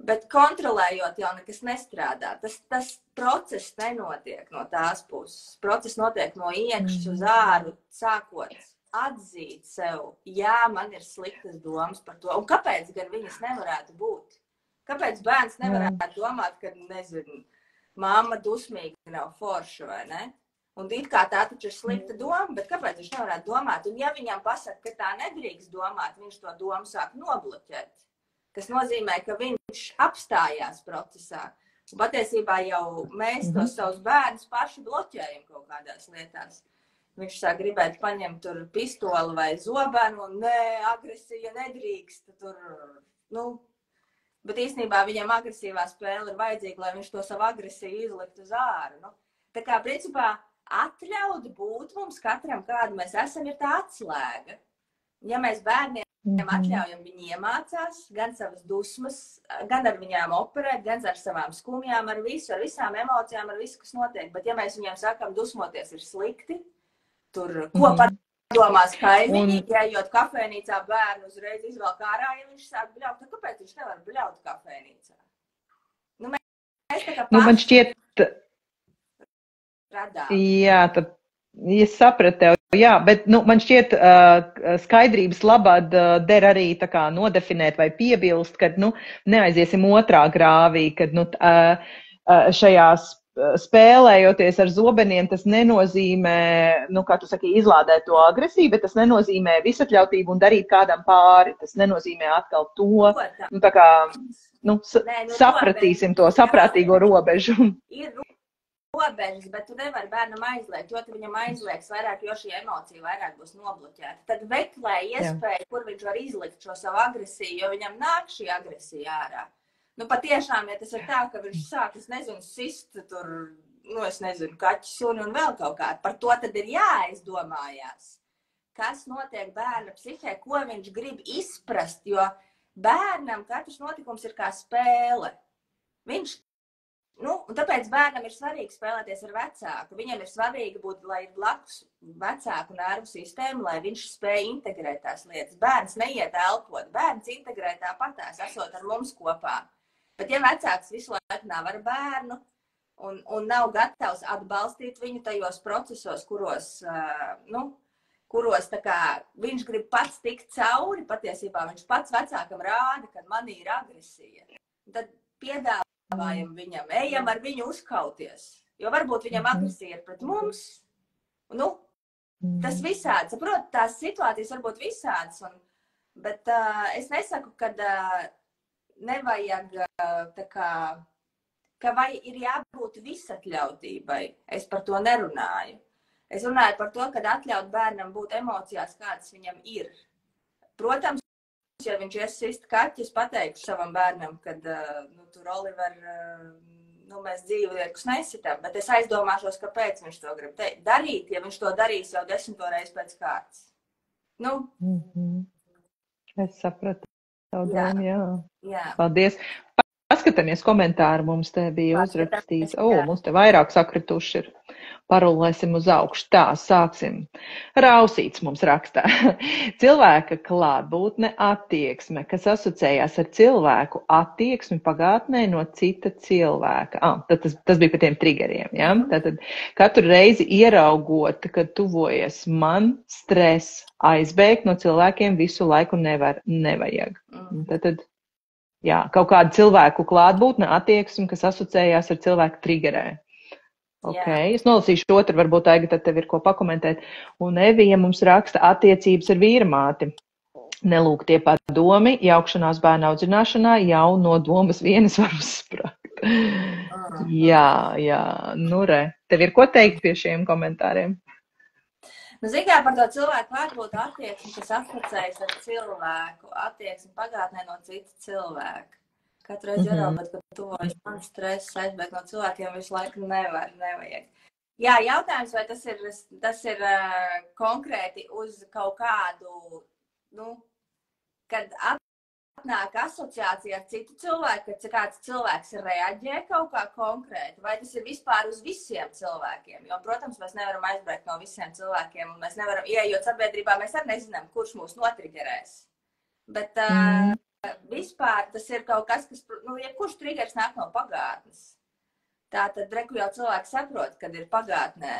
bet kontrolējot jau nekas nestrādā. Tas process nenotiek no tās puses. Process notiek no iekšas uz āru, sākot atzīt sev, jā, man ir sliktas domas par to. Un kāpēc gan viņas nevarētu būt? Kāpēc bērns nevarētu domāt, ka, nezinu, mamma dusmīga nav forša, vai ne? Un it kā tā taču ir slikta doma, bet kāpēc viņš nevarētu domāt? Un ja viņam pasaka, ka tā nedrīkst domāt, viņš to domu sāk nobloķēt. Kas nozīmē, ka viņš apstājās procesā. Un patiesībā jau mēs tos savus bērnus paši bloķējam kaut kādās lietās. Viņš sāk gribēt paņemt tur pistoli vai zobenu, un nē, agresija nedrīkst tur, Bet īstenībā viņam agresīvā spēle ir vajadzīga, lai viņš to savu agresiju izliktu uz āru. Tā kā, principā, atļaut būt mums katram, kādu mēs esam, ir tā atslēga. Ja mēs bērniem atļaujam, viņi iemācās gan savas dusmas, gan ar viņām operēt, gan ar savām skumjām, ar visu, ar visām emocijām, ar visu, kas notiek. Bet ja mēs viņiem sakam, dusmoties ir slikti, tur ko padomās kaimiņi, ejot kafēnīcā, bērnu uzreiz izvelk ārā, ja viņš sāk bļaut, tad kāpēc viņš nevar bļaut kafēnīcā? Mēs tā kā man šķiet, radām. Jā, tad es sapratu tev, jā, bet man šķiet skaidrības labad der arī tā kā nodefinēt vai piebilst, kad neaiziesim otrā grāvī, kad šajās spēlējoties ar zobeniem, tas nenozīmē, kā tu saki, izlādēt to agresiju, bet tas nenozīmē visatļautību un darīt kādam pāri. Tas nenozīmē atkal to, tā kā, sapratīsim to saprātīgo robežu. Ir robežas, bet tu nevari bērnam aizliegt, jo tu viņam aizliegs vairāk, jo šī emocija vairāk būs nobloķēta. Tad meklē iespēju, kur viņš var izlikt šo savu agresiju, jo viņam nāk šī agresija ārā. Nu, patiešām, ja tas ir tā, ka viņš sāk, es nezinu, sist tur, nu, es nezinu, kaķi, suni un vēl kaut kā, par to tad ir jāizdomājās. Kas notiek bērna psihē, ko viņš grib izprast, jo bērnam katrs notikums ir kā spēle. Viņš, nu, un tāpēc bērnam ir svarīgi spēlēties ar vecāku. Viņam ir svarīgi būt, lai ir blakus vecāku nervu sistēmu, lai viņš spēj integrēt tās lietas. Bērns neiet elpot, bērns integrē tāpatās, esot ar mums kopā. Bet ja vecāks visu laiku nav ar bērnu un nav gatavs atbalstīt viņu tajos procesos, kuros tā kā viņš grib pats tikt cauri, patiesībā viņš pats vecākam rāda, kad manī ir agresija. Tad piedāvājam viņam, ejam ar viņu uzkauties, jo varbūt viņam agresija ir pret mums. Nu, tas visāds, saprot, tās situācijas var būt visādas, bet es nesaku, kad nevajag tā kā, ka vai ir jābūt visatļautībai. Es par to nerunāju. Es runāju par to, kad atļaut bērnam būt emocijās, kādas viņam ir. Protams, ja viņš iesist kaķis, pateikšu savam bērnam, kad tur Oliver, mēs dzīvniekus nesitām, bet es aizdomāšos, kāpēc viņš to grib darīt, ja viņš to darīs jau 10. reizi pēc kārtas. Nu. Es sapratu. Jā. Jā. Paldies. Paskatāmies komentāru, mums te bija uzrakstīts. Mums te vairāk sakrituši ir. Parulēsim uz augšu. Tā, sāksim. Rausīts mums rakstā. Cilvēka klātbūtne attieksme, kas asociējās ar cilvēku attieksmi pagātnē no cita cilvēka. Tas bija par tiem triggeriem, ja? Tātad katru reizi ieraugot, kad tuvojas man stress, aizbēgt no cilvēkiem visu laiku nevajag. Tātad, jā, kaut kāda cilvēku klātbūtne attieksme, kas asociējās ar cilvēku triggerē. Ok, es nolasīšu otru, varbūt Aiga, tad tev ir ko pakomentēt. Un Evija mums raksta attiecības ar vīramāti. Nelūgtie padomi, jaukšanās bērna audzināšanā jau no domas vienas var uzsprāgt. Jā, nu re. Tev ir ko teikt pie šiem komentāriem? Nu, zinām par to cilvēku klātbūtni attieksmi, kas asociējas ar cilvēku, attieksmi pagātnē no cita cilvēka. Katru reizi ieraugot, kad tuvojas man stress, aizbēgt no cilvēkiem visu laiku nevajag. Jā, jautājums, vai tas ir konkrēti uz kaut kādu, kad atnāk asociācija ar citu cilvēku, kad kāds cilvēks reaģē kaut kā konkrēti, vai tas ir vispār uz visiem cilvēkiem? Jo, protams, mēs nevaram aizbēgt no visiem cilvēkiem, un mēs nevaram, ieejot sabiedrībā, mēs arī nezinām, kurš mūs notrigerēs. Bet vispār tas ir kaut kas, kas, jebkurš triggers nāk no pagātnes. Tātad reku jau cilvēks saprot, kad ir pagātnē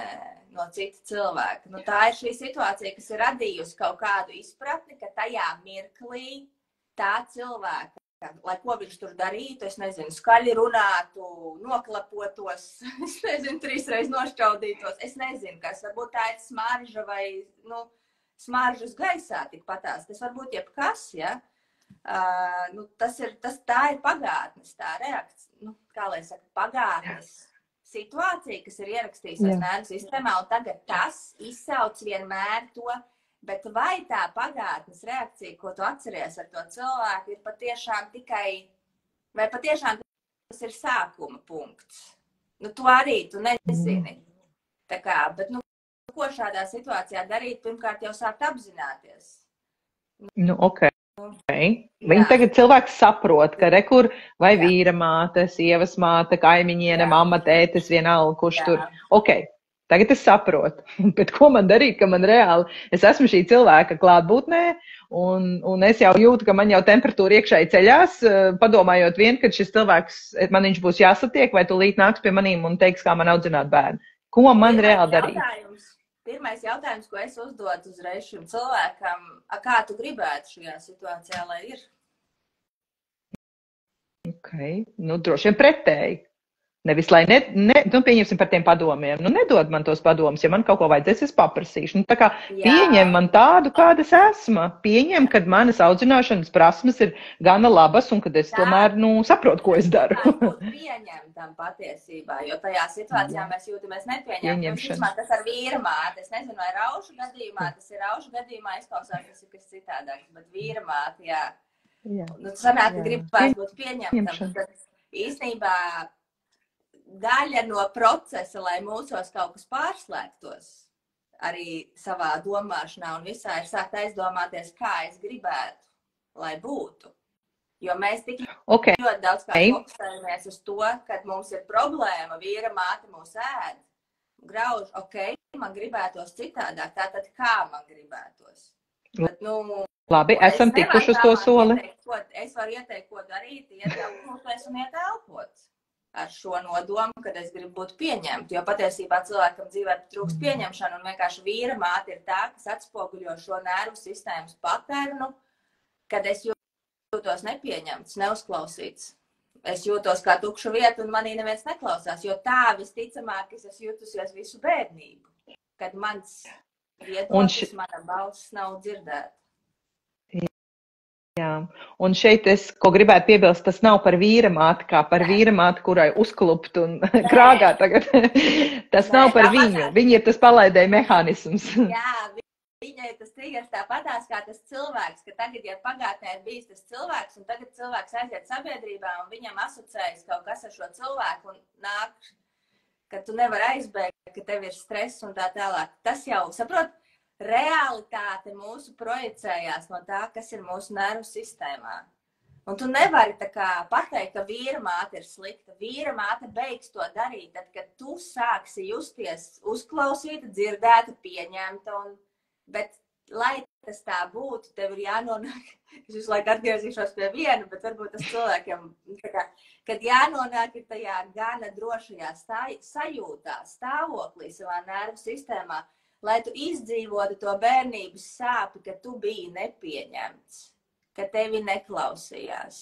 no cita cilvēka. Tā ir šī situācija, kas ir radījusi kaut kādu izpratni, ka tajā mirklī tā cilvēka, lai ko viņš tur darītu, es nezinu, skaļi runātu, noklapotos, es nezinu, 3 reizes nošķaudītos, es nezinu, kas varbūt tā ir smarža vai, smaržas gaisā tikpatās. Tas var būt jebkas, ja? Tā ir pagātnes, tā reakcija, kā lai saka, pagātnes situācija, kas ir ierakstījusies nervu sistēmā, un tagad tas izsauc vienmēr to, bet vai tā pagātnes reakcija, ko tu atceries ar to cilvēku, ir patiešām vai patiešām tas ir sākuma punkts? To arī tu nezini. Tā kā, bet ko šādā situācijā darīt, pirmkārt jau sākt apzināties. Ok. Viņi tagad cilvēks saprot, ka rekur vai vīra māte, sievas māte, kaimiņiene, mamma, tētis, vienalga, kurš tur. Ok, tagad es saprotu, bet ko man darīt, ka man reāli, es esmu šī cilvēka klātbūtnē, un es jau jūtu, ka man jau temperatūra iekšēji ceļās, padomājot vien, kad šis cilvēks, man viņš būs jāsatiek, vai tūlīt nāks pie manīm un teiks, kā man audzināt bērnu. Ko man reāli darīt? Pirmais jautājums, ko es uzdotu uzreiz šim cilvēkam, kā tu gribētu šajā situācijā, lai ir? Ok, droši vien pretēji. Nevis, lai pieņemsim par tiem padomiem. Nedod man tos padomus, ja man kaut ko vajadzēs, es paprasīšu. Tā kā pieņem man tādu, kāda es esmu. Pieņem, kad manas audzināšanas prasmes ir gana labas un kad es tomēr, saprotu, ko es daru. Pieņemtam patiesībā, jo tajā situācijā mēs jūtamies nepieņemtam. Tas ar vīra māti. Es nezinu, vai raušu gadījumā, tas ir raušu gadījumā, izklausās, tas ir kas citādāks, bet vīra māti, jā. Nu, sanāk, ka gribās būt pieņemtam. Tad īstenībā daļa no procesa, lai mūsos kaut kas pārslēgtos, arī savā domāšanā un visā ir sākt aizdomāties, kā es gribētu, lai būtu. Jo mēs tik ļoti daudz kā fokusējamies uz to, kad mums ir problēma, vīra māte mūs ēd, grauž, man gribētos citādāk, tātad kā man gribētos. Bet, labi, esam tikuši uz to soli. Es varu ieteikt, ko darīt, iet elpoties un iet elpot. Ar šo nodomu, kad es gribu būt pieņemta, jo patiesībā cilvēkam dzīvē trūkst pieņemšanu un vienkārši vīra māte ir tā, kas atspoguļo šo nervu sistēmas paternu, kad es jūtos nepieņemts, neuzklausīts. Es jūtos kā tukšu vietu un manī neviens neklausās, jo tā visticamāk es esmu jutusies visu bērnību, kad mans viedoklis, mana balss nav dzirdēta. Jā, un šeit es, ko gribētu piebilst, tas nav par vīra māti, kā par vīra māti, kurai uzklupt un krāgā tagad. Tas nav par viņu. Viņa ir tas palaidēja mehānisms. Jā, viņa ir tas triggers tāpatās kā tas cilvēks, ka tagad, ja pagātnē ir bijis tas cilvēks, un tagad cilvēks aiziet sabiedrībā, un viņam asociējas kaut kas ar šo cilvēku, un nāk, ka tu nevari aizbēgt, ka tev ir stress un tā tālāk. Tas jau, saprot, realitāte mūsu projicējās no tā, kas ir mūsu nervu sistēmā. Un tu nevari tā kā pateikt, ka vīra māte ir slikta. Vīra māte beigs to darīt, tad, kad tu sāksi justies uzklausīta, dzirdēta, pieņemta. Bet, lai tas tā būtu, tev ir jānonāk, es visu laiku atgriezīšos pie viena, bet varbūt tas cilvēkiem, kad jānonāk ir tajā gana drošajā sajūtā, stāvoklī savā nervu sistēmā, lai tu izdzīvotu to bērnības sāpi, ka tu biji nepieņemts, ka tevi neklausījās.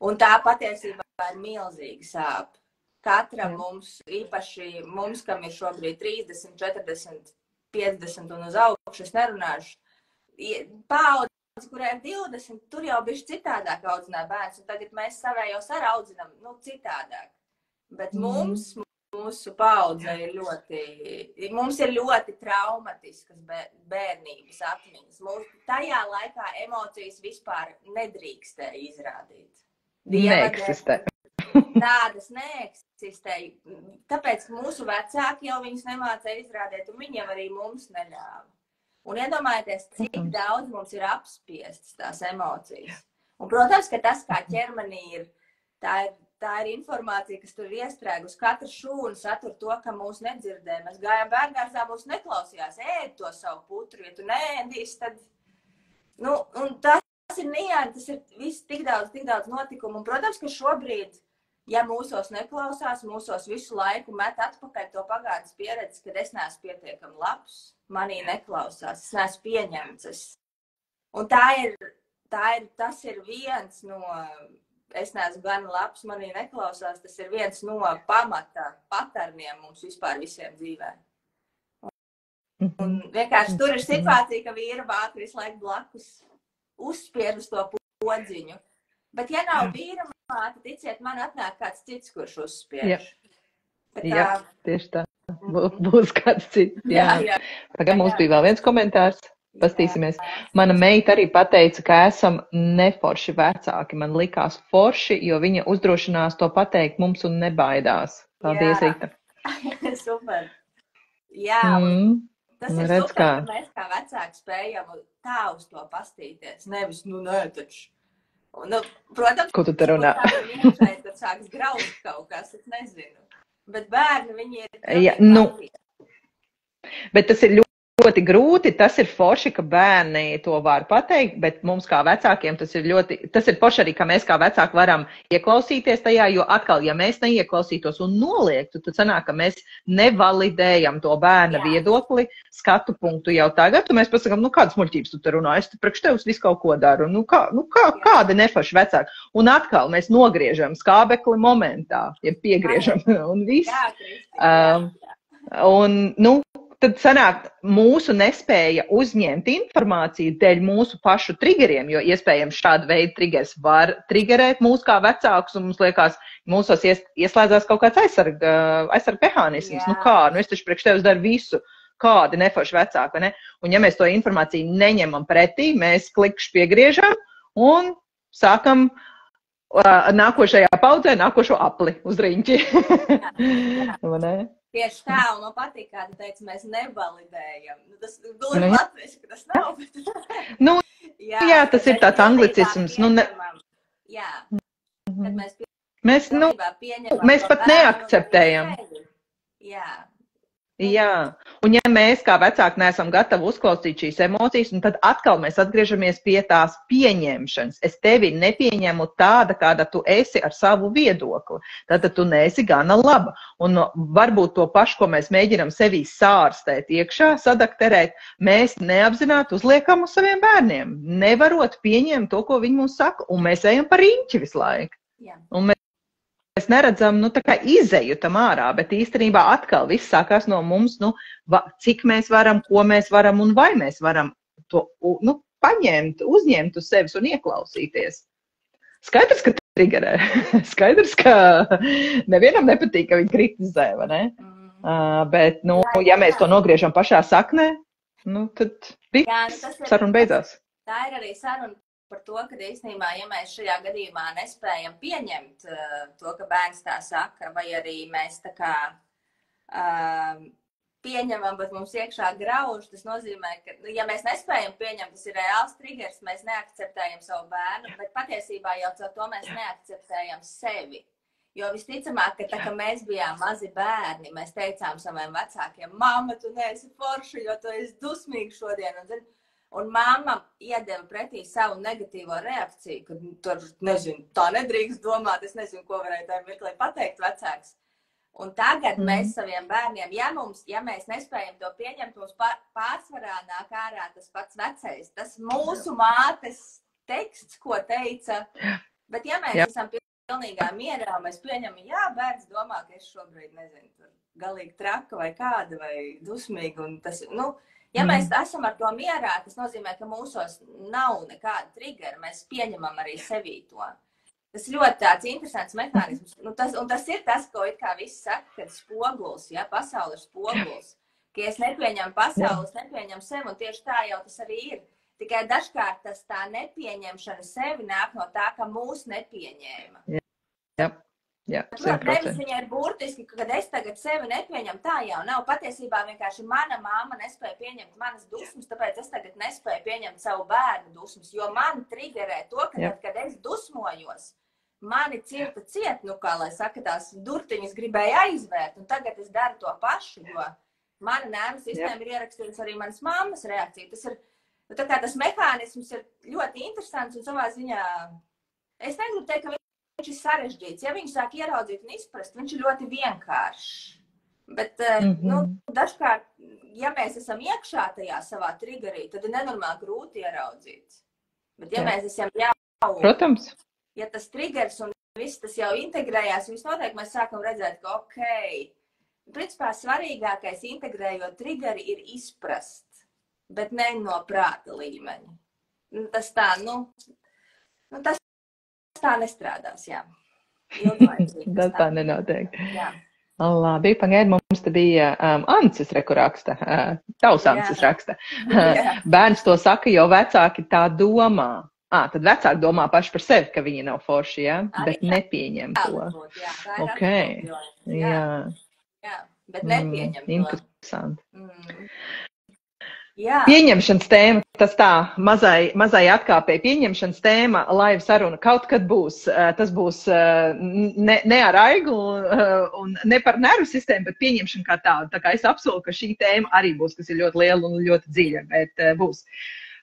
Un tā patiesībā ir milzīga sāpe. Katram mums, īpaši mums, kam ir šobrīd 30, 40, 50 un uz augšu, es nerunāšu, paudze, kurai ir 20, tur jau bišķi citādāk audzināja bērns, un tagad mēs savējos arī audzinām, citādāk. Bet mūsu paudze ir ļoti traumatiskas bērnības atmiņas. Tajā laikā emocijas vispār nedrīkstēja izrādīt. Neeksistē. Tādas neeksistē. Tāpēc mūsu vecāki jau viņas nemācēja izrādīt, un viņiem arī mums neļāva. Un iedomājieties, cik daudz mums ir apspiestas tās emocijas. Un, protams, ka tas, kā ķermenī ir, tā ir informācija, kas tur ir iestrēgus. Katra šūna satur to, ka mūs nedzirdē. Mēs gājām bērngārzā, mūs neklausījās. Ēd to savu putru, ja tu neēdīsi, tad... un tas ir nianses, tas ir viss tik daudz notikumu. Un, protams, ka šobrīd, ja mūsos neklausās, mūsos visu laiku met atpakaļ to pagātnes pieredzi, kad es neesmu pietiekami labs, manī neklausās, es neesmu pieņemts. Un tas ir viens no... Es neesmu gan labs, manī neklausās, tas ir viens no pamata paterniem mums vispār visiem dzīvē. Un vienkārši tur ir situācija, ka vīra māte visu laiku blakus uzspiež uz to podziņu. Bet ja nav vīra māte, ticiet, man atnāk kāds cits, kurš uzspiež. Jā, tieši tā. Būs kāds cits. Jā. Tagad mums bija vēl viens komentārs. Pastīsimies. Mana meita arī pateica, ka esam neforši vecāki. Man likās forši, jo viņa uzdrošinās to pateikt mums un nebaidās. Paldies, Rita. Super. Jā, tas ir super, ka mēs kā vecāki spējam tā uz to pastīties. Nevis, nē, taču. Protams, ko tu te runā? Tad sāks graut kaut kas, es nezinu. Bet bērni, viņi ir... Bet tas ir ļoti grūti, tas ir forši, ka bērni to var pateikt, bet mums kā vecākiem tas ir forši arī, ka mēs kā vecāki varam ieklausīties tajā, jo atkal, ja mēs neieklausītos un noliektu, tad sanāk, ka mēs nevalidējam to bērna viedokli, skatu punktu jau tagad, un mēs pasakām, kādas muļķības tu te runā, es priekš tev visu kaut ko daru, kāda nefaši vecāka. Un atkal mēs nogriežam skābekli momentā, ja piegriežam, un viss. Tad sanāk mūsu nespēja uzņemt informāciju dēļ mūsu pašu triggeriem, jo iespējams šāda veida triggers var triggerēt mūs kā vecākus, un mums liekas, mūsos ieslēdzās kaut kāds aizsarga mehānisms. Es taču priekš tevis daru visu, kādi neforši vecāki, vai ne? Un ja mēs to informāciju neņemam pretī, mēs klikšķi piegriežam un sākam nākošajā paudzē nākošo apli uz riņķi. Vai ne? Tieši tā, un man patīk, kā tu teici, mēs nevalidējam. Tas ir latviešu, ka tas nav, bet... jā, tas ir tāds anglicisms. Jā, kad mēs pat neakceptējam. Jā, un ja mēs kā vecāki neesam gatavi uzklausīt šīs emocijas, un tad atkal mēs atgriežamies pie tās pieņemšanas. Es tevi nepieņemu tāda, kāda tu esi ar savu viedokli. Tātad tu neesi gana laba. Un varbūt to pašu, ko mēs mēģinam sevī sārstēt iekšā, sadakterēt, mēs neapzināti uzliekam uz saviem bērniem, nevarot pieņemt to, ko viņi mums saka, un mēs ejam par riņķi visu laiku. Un mēs neredzam, tā kā izeju tam ārā, bet īstenībā atkal viss sākās no mums, cik mēs varam, ko mēs varam un vai mēs varam to, paņemt, uzņemt uz sevis un ieklausīties. Skaidrs, ka triggerē. Skaidrs, ka nevienam nepatīk, ka viņi kritizē, vai ne? Bet, ja mēs to nogriežam pašā saknē, tad viss saruna beidzās. Tā ir arī saruna par to, ka īstenībā, ja mēs šajā gadījumā nespējam pieņemt to, ka bērns tā saka, vai arī mēs tā kā pieņemam, bet mums iekšā grauž, tas nozīmē, ka, ja mēs nespējam pieņemt, tas ir reāls triggers, mēs neakceptējam savu bērnu, bet patiesībā jau caur to mēs neakceptējam sevi. Jo visticamāk, ka tā, ka mēs bijām mazi bērni, mēs teicām saviem vecākiem, mamma, tu neesi forša, jo tu esi dusmīgi šodien, un mamma iedeva pretī savu negatīvo reakciju, ka tur, nezinu, tā nedrīkst domāt, es nezinu, ko varēja tā mirklī pateikt vecāks. Un tagad mēs saviem bērniem, ja mēs nespējam to pieņemt, mums pārsvarā nāk ārā tas pats vecais, tas mūsu mātes teksts, ko teica, bet ja mēs esam pilnīgā mierā, mēs pieņemam, jā, bērns domā, ka es šobrīd, nezinu, tur galīgi traka vai kāda vai dusmīga, un tas, ja mēs esam ar to mierā, tas nozīmē, ka mūsos nav nekāda triggera, mēs pieņemam arī sevī to. Tas ļoti tāds interesants mehānisms. Un tas ir tas, ko it kā viss saka, kad spoguls, pasaule ir spoguls. Ka es nepieņemu pasaules, nepieņemu sevi, un tieši tā jau tas arī ir. Tikai dažkārt tas tā nepieņemšana sevi nāk no tā, ka mūs nepieņēma. Jā, nevis viņa ir burtiski, ka, kad es tagad sevi nepieņemu, tā jau nav. Patiesībā vienkārši mana mamma nespēja pieņemt manas dusmas, tāpēc es tagad nespēju pieņemt savu bērnu dusmas, jo man triggerē to, ka tad, kad es dusmojos, mani cieta ciet, kā lai saka, tās durtiņas gribēja aizvērt, un tagad es daru to pašu, jo mana nervu sistēma ir ierakstījusi arī manas mammas reakciju. Tas ir, tā kā tas mehānisms ir ļoti interesants un savā ziņā, es negribu teikt, ka viņš ir sarežģīts. Ja viņš sāk ieraudzīt un izprast, viņš ir ļoti vienkāršs. Bet, dažkārt, ja mēs esam iekšā tajā savā triggerī, tad ir nenormāli grūti ieraudzīt. Bet, ja mēs esam jau... Protams. Ja tas triggers un viss tas jau integrējās, viss noteikti mēs sākam redzēt, ka principā svarīgākais integrējot triggeri ir izprast, bet ne no prāta līmeņa. Tas tā, tas tā nestrādās, jā. Tas tā nenotiek. Jā. Labi, pagaid, mums te bija Ancis raksta, tavs Ancis raksta. Bērns to saka, jo vecāki tā domā. Tad vecāki domā paši par sevi, ka viņi nav forši, bet nepieņem to. Jā, bet nepieņem to. Interesanti. Pieņemšanas tēma tas tā mazai atkāpēji pieņemšanas tēma, laiva saruna kaut kad būs. Tas būs ne ar Aigu un ne par nervu sistēmu, bet pieņemšanu kā tādu. Tā kā es apsolu, ka šī tēma arī būs, kas ir ļoti liela un ļoti dziļa, bet būs.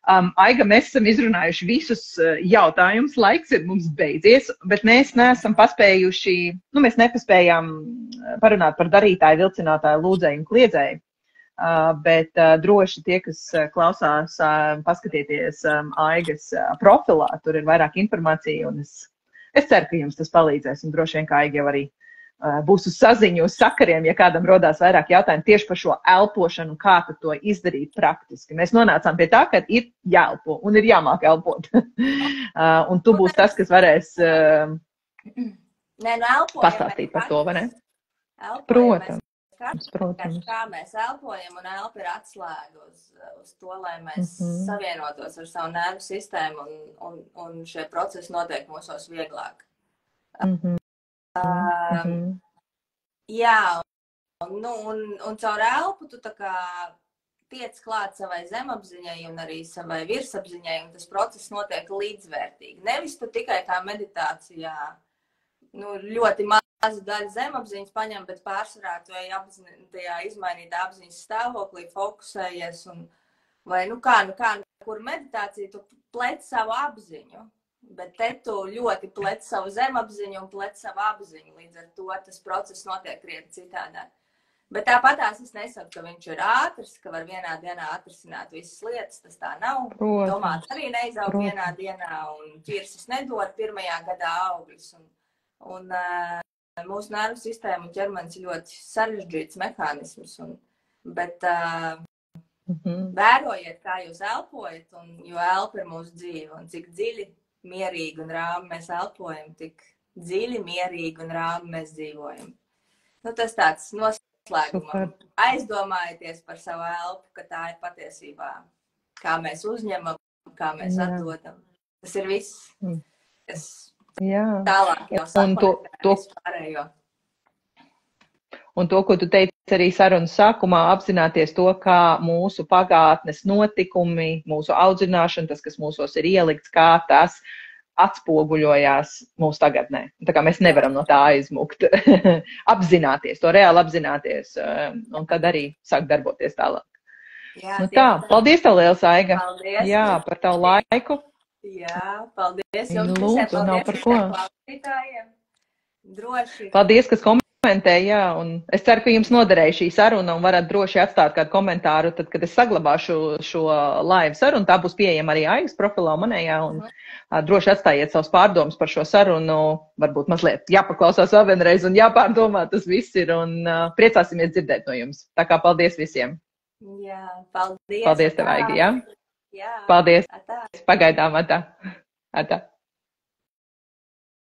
Aiga, mēs esam izrunājuši visus jautājumus, laiks ir mums beidzies, bet mēs neesam paspējuši, mēs nepaspējām parunāt par darītāju, vilcinātāju, lūdzēju un kliedzēju. Bet droši tie, kas klausās, paskatieties Aigas profilā, tur ir vairāk informācija, un es ceru, ka jums tas palīdzēs, un droši vien, ka Aiga jau arī būs uz saziņu, uz sakariem, ja kādam rodās vairāk jautājumu tieši par šo elpošanu, kā to izdarīt praktiski. Mēs nonācām pie tā, ka ir jāelpo un ir jāmāk elpot. Un tu būsi tas, kas varēs pastāstīt par to, vai ne? Protams. Kā mēs elpojam, un elpa ir atslēga uz to, lai mēs savienotos ar savu nervu sistēmu un šie procesi notiek mūsos vieglāk. Jā, un caur elpu tu tā kā tiec klāt savai zemapziņai un arī savai virsapziņai, un tas process notiek līdzvērtīgi. Nevis tu tikai kā meditācijā, ļoti mazu daļu zemapziņas paņem, bet pārsvarā tu tajā izmainītā apziņas stāvoklī fokusējies, vai kur meditācija tu plec savu apziņu. Bet te tu ļoti plec savu zemapziņu un plec savu apziņu. Līdz ar to tas process notiek krietni citādāk. Bet tāpatās es nesaku, ka viņš ir ātrs, ka var vienā dienā atrisināt visas lietas. Tas tā nav. Tomāti arī neizaug vienā dienā un ķirsis nedod pirmajā gadā augļus. Un mūsu nervu sistēma un ķermenis ir ļoti sarežģīts mehānisms. Bet vērojiet, kā jūs elpojat, jo elpa ir mūsu dzīve un cik dziļi, mierīgi un rāmi mēs elpojam, tik dziļi, mierīgi un rāmi mēs dzīvojam. Tas tāds noslēgumam. Aizdomājieties par savu elpu, ka tā ir patiesībā, kā mēs uzņemam, kā mēs atdodam. Tas ir viss, kas tālāk jau sakonektājas pārējo. Un to, ko tu teici arī sarunas sākumā, apzināties to, kā mūsu pagātnes notikumi, mūsu audzināšana, tas, kas mūsos ir ielikts, kā tas atspoguļojās mūsu tagadnē. Tā kā mēs nevaram no tā aizmukt. Apzināties, to reāli apzināties, un tad arī sākt darboties tālāk. Jā, paldies tev, liels, Aiga. Paldies. Jā, par tavu laiku. Jā, paldies jums Lūdzu, nav par ko. Droši. Paldies, kas komentē, jā, un es ceru, ka jums noderēja šī saruna un varat droši atstāt kādu komentāru, tad, kad es saglabāšu šo live sarunu, tā būs pieejama arī Aigas profilā manējā, un droši atstājiet savus pārdomus par šo sarunu, varbūt mazliet jāpaklausās vēl vienreiz un jāpārdomā tas viss ir, un priecāsimies dzirdēt no jums. Tā kā paldies visiem. Jā, paldies. Paldies tev, Aiga, jā? Jā. Paldies. Atā. Pagaidām, atā.